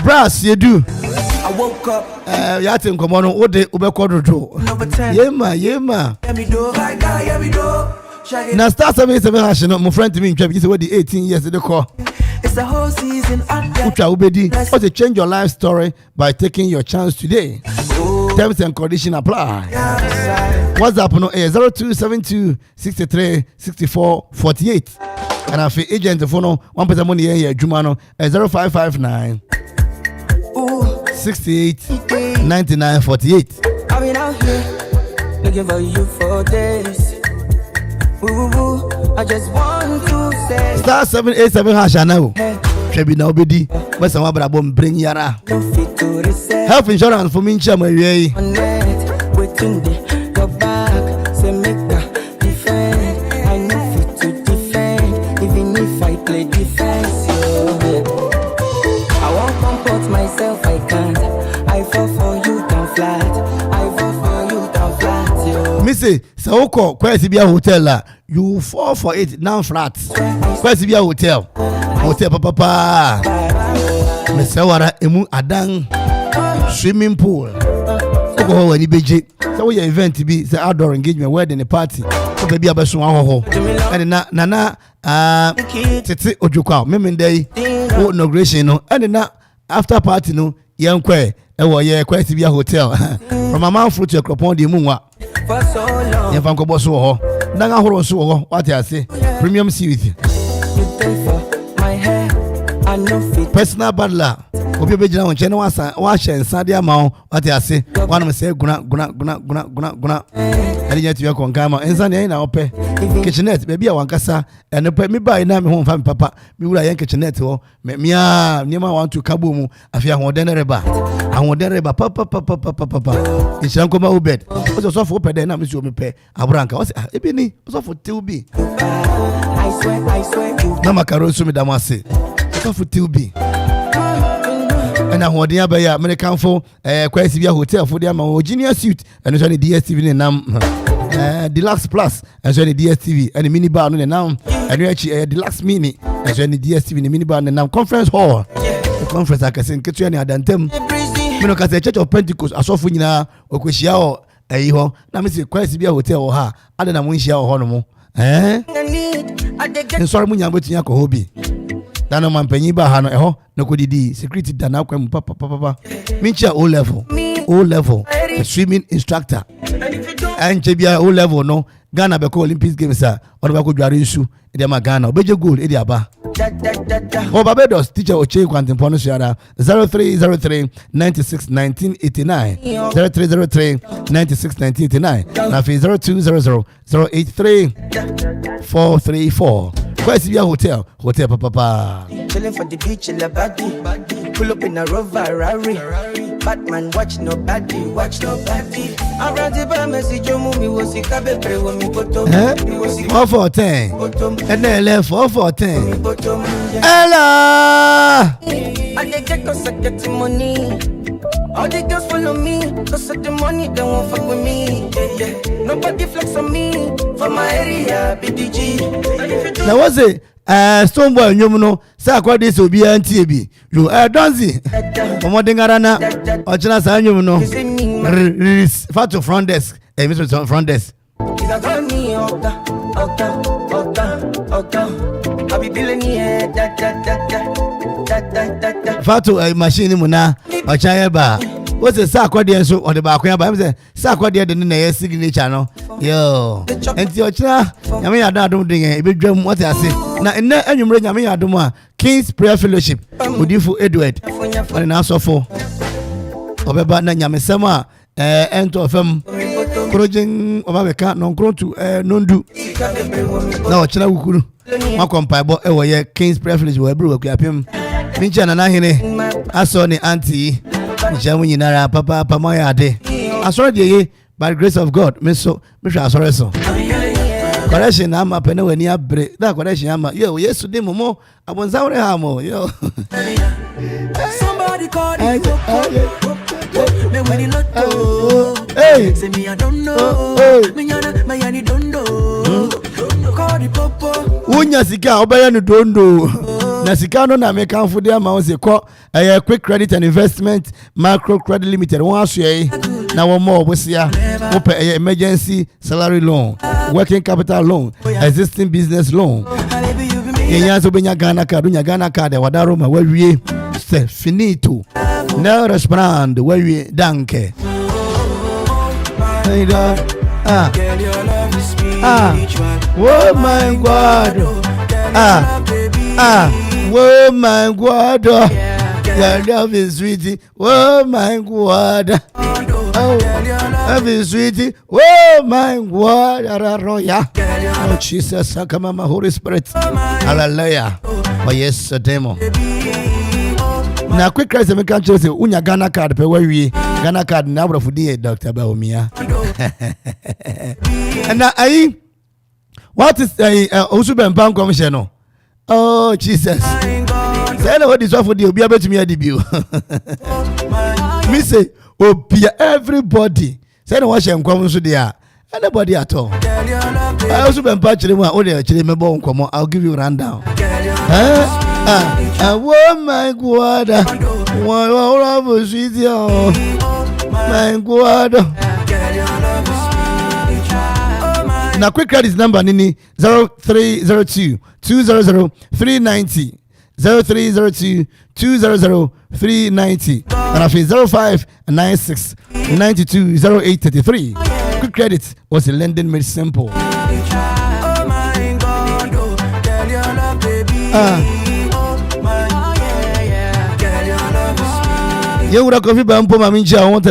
Speaker 2: brass you do I woke up ya tin komo no wo de obekododo yema now start 77 hash no my friend to me you say what the 18 years they call it's the whole season or to change your life story by taking your chance today. Terms and conditions apply. WhatsApp no 0272 63 64 48 and I feel agent phone no 1% money here Juma no 0559 68 99 48.
Speaker 10: I've been out here looking for you for days. I just want to say
Speaker 2: star 787 hash now. Shebi na obedi. But some abra bom bring yara. Health insurance for me chama ye.
Speaker 10: Waiting the back say make that defend. I know fit to defend even if I play defense. I won't comport myself, I can't. I fall for you down flat. I fall for you down flat.
Speaker 2: Missy, so oko Kwesibia hotel la. You fall for it now flat. Kwesibia hotel. Hotel papa. Mesawara emu adang swimming pool. Oko ho ani beje. So we event be say outdoor engagement wedding party. So baby abeso ho. And na tete ojukwa memendai inauguration no. And na after party no yankwe ewo ye Kwesibia hotel. From Amanfo to Akropong-Akuapem.
Speaker 10: For so long.
Speaker 2: Yan fan ko boso ho. Nanga horo so ho. What I say? Premium series.
Speaker 10: You pay for my hair. I know fit.
Speaker 2: Personal butler. Obi be jina wonche na wa hye nsade ama what I say? One me say guna. Ani nyati ya konka ma. Nsane na ope. Kitchenette baby a wankasa. Ene pe me buy na me ho mfa me papa. Me wura yan kitchenette ho. Me mia niema want to kabo mu. Afia hoden reba. Ahoden reba papa. Inshan koma ubed. Oso so for pede na me so me pe. Abranka. O say ebi ni. Oso for tilbi.
Speaker 10: I swear.
Speaker 2: Na makaro so me damase. Oso for tilbi. And I hold the Abaya American for Kwesibia Hotel for their junior suite and it's only DSTV and Deluxe Plus and so the DSTV and the mini bar and now and actually Deluxe Mini and so the DSTV and the mini bar and now conference hall. The conference I can say Ketchuani Adantem. Minoka Church of Pentecost, I saw Funina or Kweshiao Aho. Now Mr. Kwesibia Hotel or her. I don't know when she honomo. And sorry, Munya Yako Hobby. Dano man penyiba hano eho no kodidi security dana kwem papa mincha O level the swimming instructor and chebia O level no Ghana be call Olympics games or be ko dware nsu e dey ma Ghana obeje goal e dey aba o Barbados teacher Oche Kwantempo no suara 0303 96 1989 0303 96 1989 na fi 0200 083 434 Kwesibia hotel papa.
Speaker 10: Chilling for the beach in La Badi. Pull up in a Rover Rari. Batman watch nobody. I'm ready by message you me was a cabe pray when me bottom.
Speaker 2: 414. And then left 414. Ella.
Speaker 10: I get cause I get money. All the girls follow me, cause of the money, they won't fuck with me. Yeah. Nobody flex on me, from my area, BDG.
Speaker 2: Now what's it? Stoneboy, you know, Sakwa this will be NTB. You Donzi. Omodingarana, Ochina San, you know. Fatu front desk, Mr. Front desk. Fatu machine muna Ochayeba. What's the Sakwa dear so on the back? I'm saying Sakwa dear the signature no. Yo, and Ochina, I mean, I don't think a big drum what I say. Now, in that, and you bring Yamia Duma, King's Prayer Fellowship, with you for Edward, When na so for obeba na nyamesema ento fam projin obabeka non krontu nondu na ochina wukuru makompaibo ewoye King's Privilege we bro Akuapem mincha na hene aso ni auntie jamu nyinara papa pamoya ade asoro de ye by the grace of God me hwa asoro so correction ama pene wani abre that correction ama yo yesu de momo abonza wore ha mo yo
Speaker 11: Somebody call it me when you not
Speaker 2: hey
Speaker 11: say me I don't know me yana me yani don't know call the popo
Speaker 2: unya sika obaya no dondo na sika no na me kanfo de ama won se ko quick credit and investment macro credit limited won aso na won mo obosia open emergency salary loan working capital loan existing business loan yenya so benya Ghana card unya Ghana card wadaro ma wawie se finito no respond wawie danke hey da oh my God oh my God your love is sweet oh my God oh love is sweet oh my God oh Jesus Sakamama Holy Spirit hallelujah oh yes demo na quick crisis me can choose unya Ghana card pe wawie Ghana card na abrofu die Dr. Baumia and I what is Osuben Bank Commission no oh Jesus say no what is for the obi abetumi adibio me say obia everybody say no what nkwam so dia anybody at all Osuben Bank chire mu a o de chire me bo nkwam I'll give you rundown oh my God what love sweet oh my God na quick credit number nini 0302 200 390 0302 200 390 and after 0596 92 0833. Quick credit was a lending made simple. You would have coffee bampo mamincha won't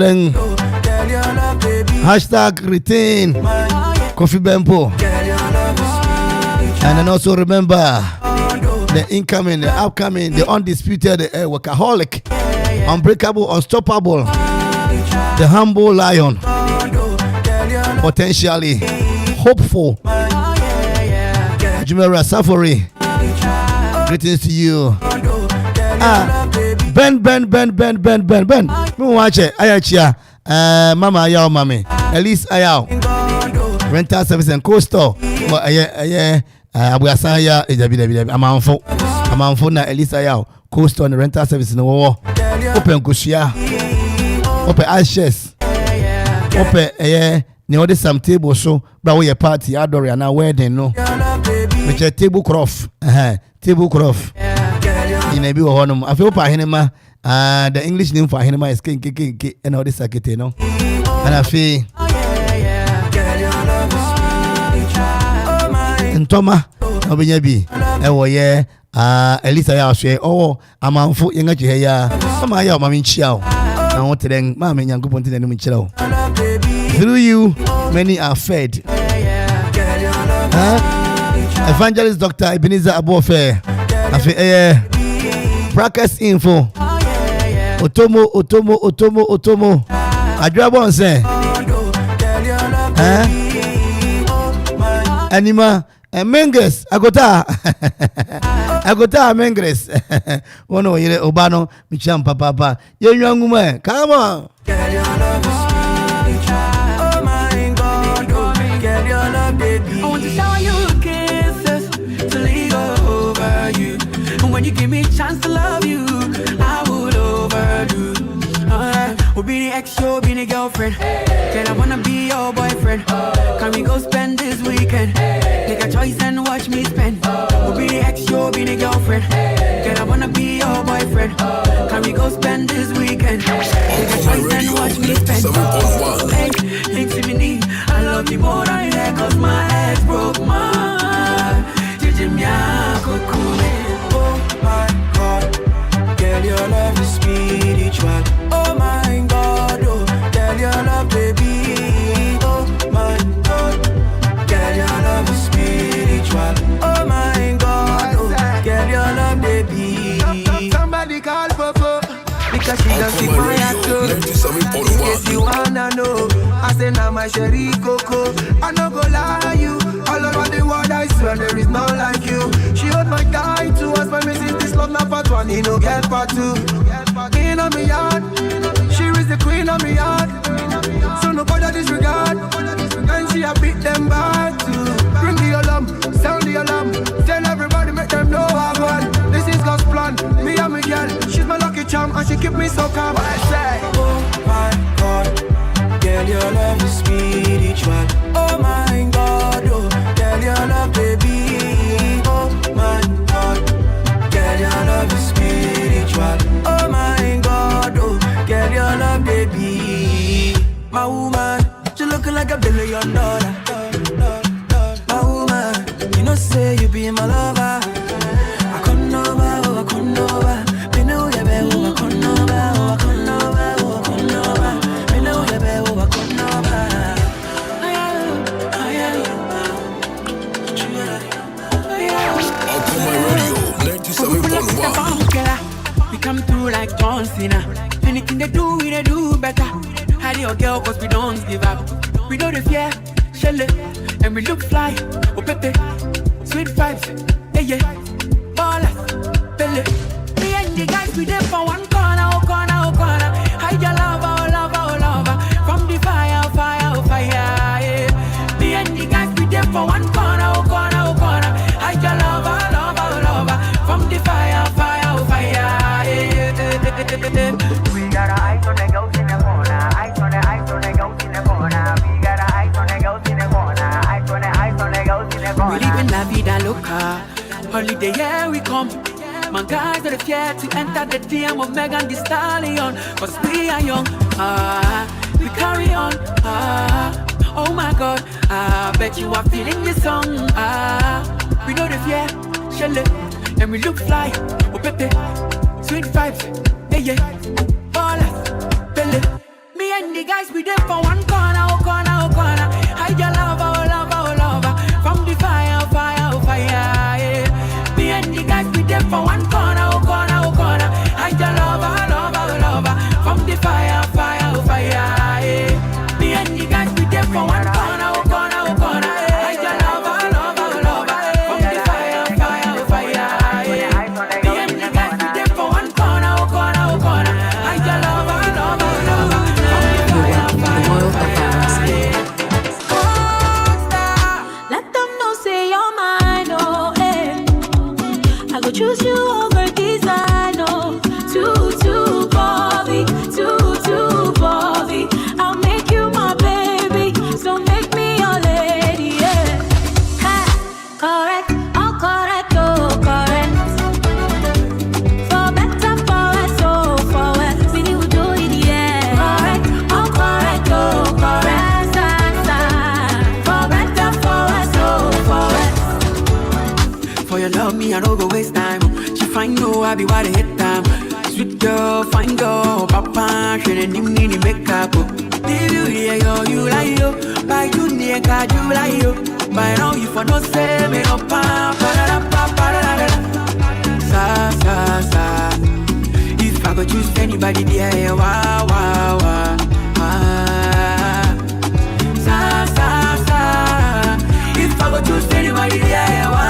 Speaker 2: hashtag retain Coffee Bempo. And then also remember the incoming, the upcoming, the undisputed workaholic, unbreakable, unstoppable, the humble lion, potentially hopeful, Jumera Safari. Greetings to you. Ben. Me watch it. Ayachia. Mama ayao mami. At least ayao. Rental service and coastal. Abuasaya Amanfo na Elisa yao coastal and rental service no wo open kushia open ashes open ne ode some table so bra we party adore na wedding no me table croft ina bi wo honum afi opa henema the English name for henema is king and all this sakete no and afi Ntoma obenya bi ewo ye Elisa ya hwe Amanfo yenga che ya mama ya mama nchia o na wotren mama nyankopon tin anim nchira o through you many are fed. Evangelist Dr. Ebenezer Abofe afi brackets info otomo adwa bonse anima Mengres agota Mengres wono yire obano micham papa yenwa nguma come on
Speaker 11: I want to shower you kisses to lead over you. And when you give me a chance to love you, I would overdo. We'll be the ex, you'll be the girlfriend. Girl, I wanna be your boyfriend. Can we go spend this weekend? Take a choice and watch me spend. We'll be the ex, you'll be the girlfriend. Girl, I wanna be your boyfriend. Can we go spend this weekend? Take a choice and watch me spend. Hey, things to me need. I love you more than that, cause my ex broke my heart. Oh my God, girl, your love is sweet.
Speaker 10: said she just keep my heart too. In case you wanna know, I say now my Sherry Coco. I no go lie you, all over the world I swear there is no like you. She hold my guy to us when we see this love not part one, he no get part two. In on me yard, she is the queen of me yard. So no bother disregard, and she a beat them back too. Bring the alarm, sound the alarm, tell everybody make them know I won. This is God's plan, me and my girl, she's my lucky charm and she keep me so calm. I say, oh my God, girl your love is spiritual. Oh my God, oh girl your love baby. Oh my God, girl your love is spiritual. Oh my God, oh girl your love baby. My woman, she looking like $1 billion. My woman, you know say you be my lover. I couldn't over, oh I couldn't over. Me know you be oh I couldn't over, oh I couldn't over, oh I couldn't over. Me know you be oh I couldn't over.
Speaker 1: Okoman Radio 97.1.
Speaker 13: We come through like John Cena. Anything they do better. Hide your girl cause we don't give up. We know the fear, shell it, and we look fly. Oh pepe, sweet vibes, yeah. Ballers, belly. Me and the guys we there for one corner, oh corner, oh corner. Hide your lover, oh lover, oh lover. From the fire, oh fire, oh fire, yeah. Me and the guys we there for one corner, oh corner, oh corner. Hide your lover, oh lover, oh lover. From the fire, oh fire, oh fire, yeah.
Speaker 14: We got our eyes on the girls in the corner. Eyes on the girls in the corner. We got our eyes on the girls in the corner. Eyes on the girls in the corner.
Speaker 13: We live in la vida loca. Holiday, yeah, we come. My guys are scared to enter the DM of Megan Thee Stallion. Cause we are young, we carry on, oh my God, bet you are feeling this song, we know the fear, shell it, and we look fly, oh pepe, sweet vibes, yeah, ballers, belly. Me and the guys, we there for one corner, oh corner, oh corner. Hide your lover, oh lover, oh lover. From the fire, oh fire, oh fire, yeah. Me and the guys, we there for one corner, oh corner, oh corner. Hide your lover, oh lover, oh lover. From the fire, oh fire, oh fire, yeah. Me and the guys, we there for one corner, oh corner, oh corner. Hide your lover, oh lover, oh lover. From the fire, oh fire, oh fire, yeah. Me and the guys, we there for one corner, oh corner, oh corner. Hide your lover, oh lover, oh lover.
Speaker 3: Let them know say you're mine, oh, eh. I go choose you over design, oh. Too Bobby. I'll make you my baby, so make me your lady, yeah. Ha, correct, oh correct, oh correct. For better, for worse, oh for worse. We need to do it, yeah. Correct, oh correct, oh correct. For better, for worse, oh for worse.
Speaker 13: For your love, me, I don't go waste time. She find no, I be what I hit time. Sweet girl, fine girl, papa, she didn't need makeup. Did you hear you like you? By you near God, you like you. By now, you for no say, me no pa, sa. If I could choose anybody, yeah, wow. Sa. If I could choose anybody, yeah, wow.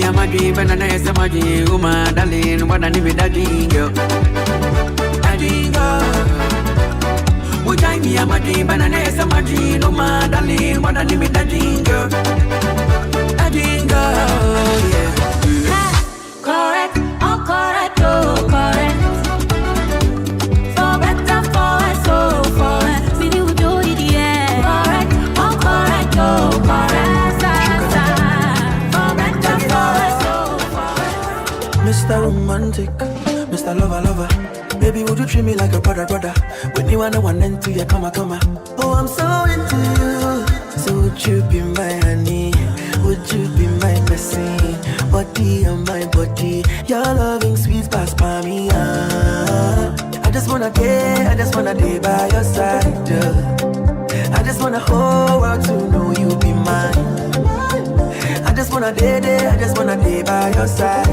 Speaker 13: I'm a dream and I am a dream, woman, darling, what I need with that girl. Would I me I'm a dream and I am a dream, woman, darling, what I need with that girl. Yeah.
Speaker 3: Correct, oh correct, oh correct. For better, for worse, oh for worse. We need to do it, yeah. Correct, oh correct, oh correct.
Speaker 10: Mr. Romantic, Mr. Lover, Baby, would you treat me like a brother? When you wanna one into your come. Oh, I'm so into you. So would you be my honey? Would you be my blessing? Body on my body. Your loving sweet past by me. I just wanna day by your side. I just wanna whole world to know you be mine. I just wanna day by your side.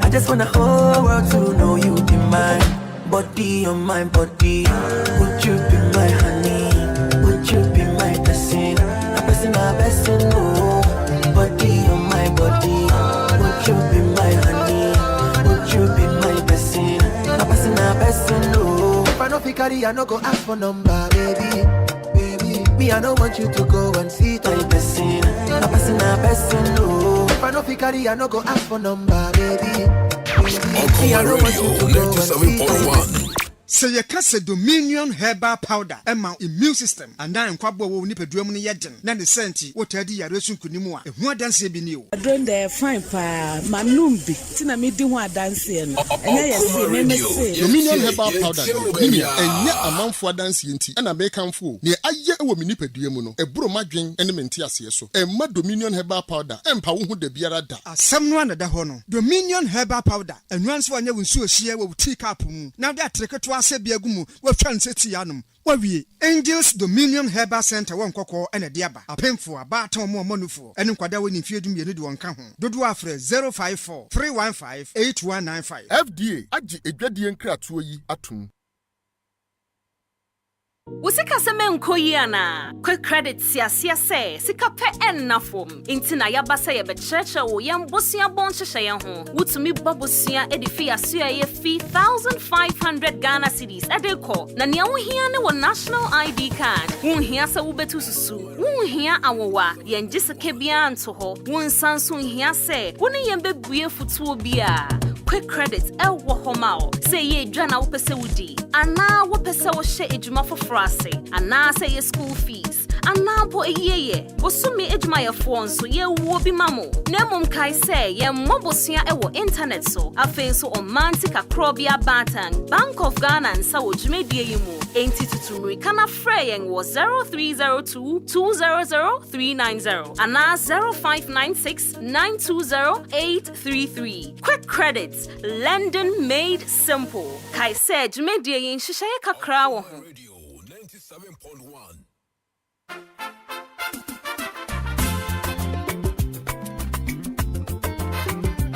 Speaker 10: I just wanna whole world to know you be mine. Body on my body. Would you be my honey? Would you be my blessing? A blessing, no. Body on my body. Would you be my honey? Would you be my blessing? A blessing, no. If I don't pick I no go ask for number, baby. Me, I don't want you to go and see my blessing. A blessing, no. If I don't pick I no go ask for number, baby. Me, I don't want you to go and see my blessing.
Speaker 15: Say you can Dominion herbal powder emma immune system and then kwabo wo ni peduam no yeden na ne senti wo tadi ya resun kunimu a ehu adanse bi ni o
Speaker 16: adron dey fine pa manum bi tina me di ho adanse no enya yesi me say
Speaker 17: Dominion herbal powder ni enya amanfo adanse enti na be kanfo ne aye wo me ni peduam no eburo madwen ene menti ase so emma Dominion herbal powder empa wo hu da biara da
Speaker 15: asem no na da ho no Dominion herbal powder enwanso anya wo nsu ohie wo tea cup mu na da treketo ase biagumu wo twa nseti yanum wawie Angels Dominion Herbal Center won kokko ene de aba apemfo aba ton mo manufo ene nkwada woni fie dum yenu de won ka ho dodo afre 054 315 8195
Speaker 17: FDA agi edwadie nkratoɔ yi atum
Speaker 18: Usika seme nkoyi ana quick credit siasia se sika pe ennafom intina yabasa ye becheche wo yembosia bonhyehyɛ ye ho wutumi babosia edifi aso ye fee 1500 Ghana cedis edeko na nea wo hia ne wo national ID card wo hia se wo betu susu wo hia awowa ye ngiseke bia nto ho wo nsanso hia se wo ne yembebue futuo bia quick credit ewo homao say ye dwana wo pese wudi ana wo pese wo hye ejuma frase ana say your school fees ana po eyeye bosumi ejuma ye fo nso ye wo bi mamo nemum kai say ye mobosua e wo internet so afen so omantic akrobia batan Bank of Ghana nsa wo dwumedie yimu enti tutumri kana freyen wo 0302 200 390 ana 0596 920 833 quick credit London made simple kai say dwumedie yin hyehyɛ kakra wo ho
Speaker 1: 97.1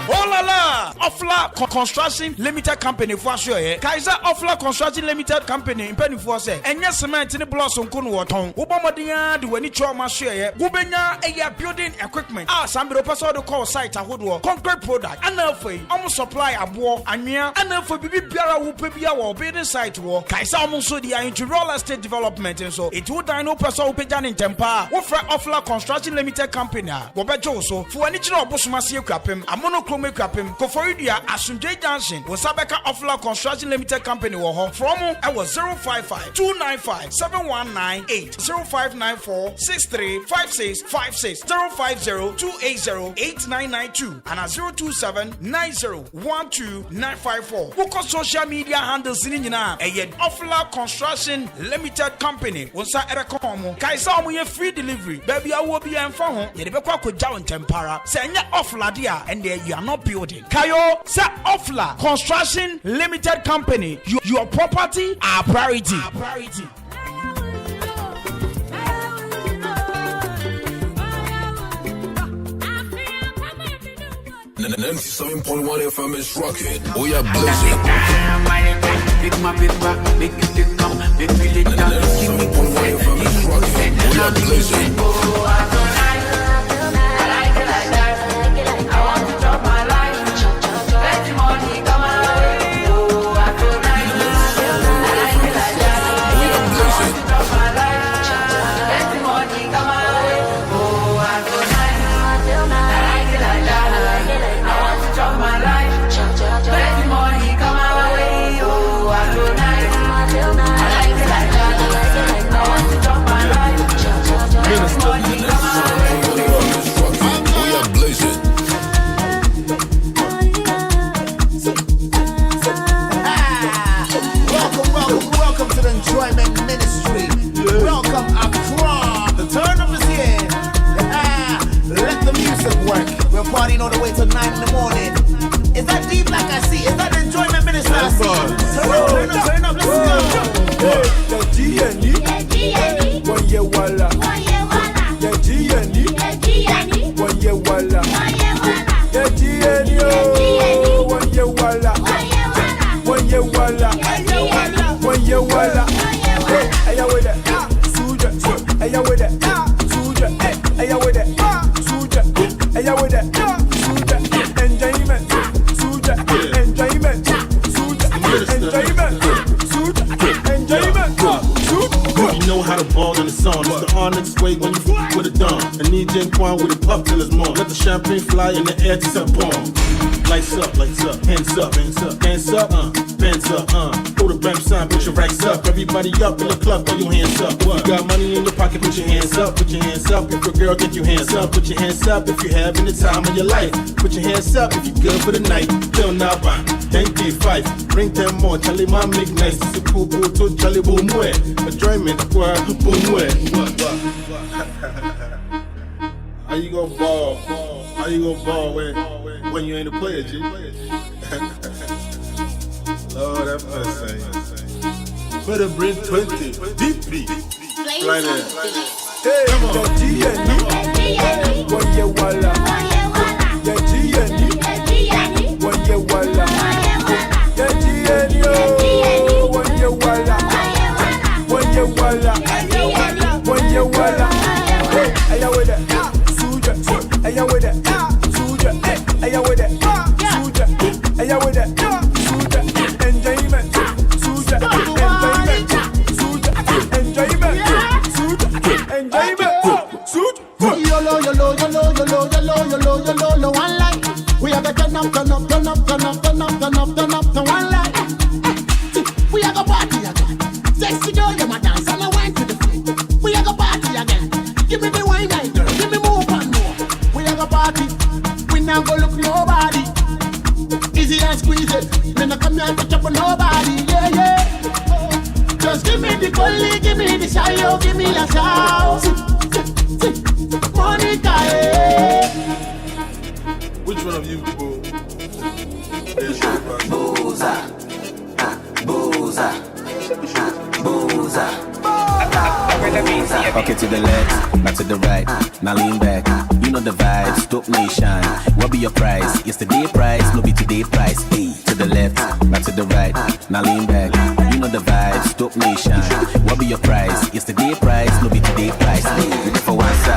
Speaker 19: Oh la la! Ofla Construction Limited Company for sure. Kaiser Ofla Construction Limited Company in Penny for say. Enya cement in the blossom kun waton. Ubomodia the weni choma share. Gubenya a building equipment. Sambi person to call site a hoodwo. Concrete product. Amanfo almost supply abo anya. Amanfo bibi biara wo pebia wo building site wo. Kaiser almost so dia into real estate development and so. It would dino person upejan in tempa. Wo fra Ofla Construction Limited Company. Wo bejo so. Fu ani chira obosumase Akuapem. Amono Akuapem Koforidia Asunjay Junction Wasabeka Ofla Construction Limited Company wo from I was 055 295 7198 0594 635656 050 280 8992 and 027 9012954 Woko social media handles in nyina eye Ofla Construction Limited Company wonsa erekomo kaisa omo ye free delivery baby awo bi emfa ho ye de bekwa akogya ontempara se enya Ofla dia and you are not building. Kayo, say Ofla Construction Limited Company. Your property, our priority.
Speaker 1: 97.1 FM is rocking. We are blazing.
Speaker 13: Big my paper, big you come, big feel it down.
Speaker 1: 97.1 FM is rocking. We are blazing.
Speaker 20: Minister
Speaker 5: partying all the way till 9 in the morning. Is that deep like I see? Is that the enjoyment minister I see? Turn up, let's go.
Speaker 20: The G&E, one year walla. The G&E, one year walla. The G&E, one year walla. One year walla. One year walla. Hey, with it, Suja. Hey, with it, Suja. Hey, with it, Suja. Hey, with it, Suja. Enjoyment, Suja. Enjoyment, Suja. Enjoyment, Suja. Enjoyment, Suja.
Speaker 21: You know how to ball in the song. It's the honest way when you f with a dumb. And need Jen Kwan with a pup till it's more. Let the champagne fly in the air to some bomb. Lights up, hands up, hands up, hands up, hands up, Throw the bam sign, put your racks up. Everybody up in the club, throw your hands up. If you got money in your pocket, put your hands up, put your hands up. If your girl get you hands up, put your hands up. If you're having the time of your life, put your hands up. If you're good for the night, till now, thank you, five. Bring 10 more, Charlie, my make nice. It's a cool boy to Charlie, boom, where. Enjoyment, where, boom, where. How you gonna ball? How you gonna ball when you ain't a player, G? Lord have mercy. Better bring 20. Deep beat. Right there.
Speaker 20: Hey, the G&E, one year walla. The G&E, one year walla. The G&E, one year walla. One year walla. One year walla. Hey, with it, Suja. Hey, with it, Suja. Hey, with it, Suja. Hey, with it, Suja. Enjoyment, Suja. Enjoyment, Suja. Enjoyment, Suja. Enjoyment, Suja.
Speaker 5: Yolo, one light. We have a turn up, to one light. We have a party again. Sexy girl, you're my dance, and I went to the feet. We have a party again. Give me the wine, night girl. Give me more and more. We have a party. We now go look nobody. Easy and squeeze it. Me no come here and touch up on nobody. Yeah. Just give me the bully, give me the shy, give me a shout. Monica,
Speaker 21: Which one of you, boo?
Speaker 5: Booza.
Speaker 22: Okay, to the left, not to the right. Now lean back. You know the vibes, Stop Nation. What be your price? Yesterday price, no be today price. Hey, to the left, not to the right. Now lean back. You know the vibes, Stop Nation. What be your price? Yesterday price, no be today price. Hey, for one side.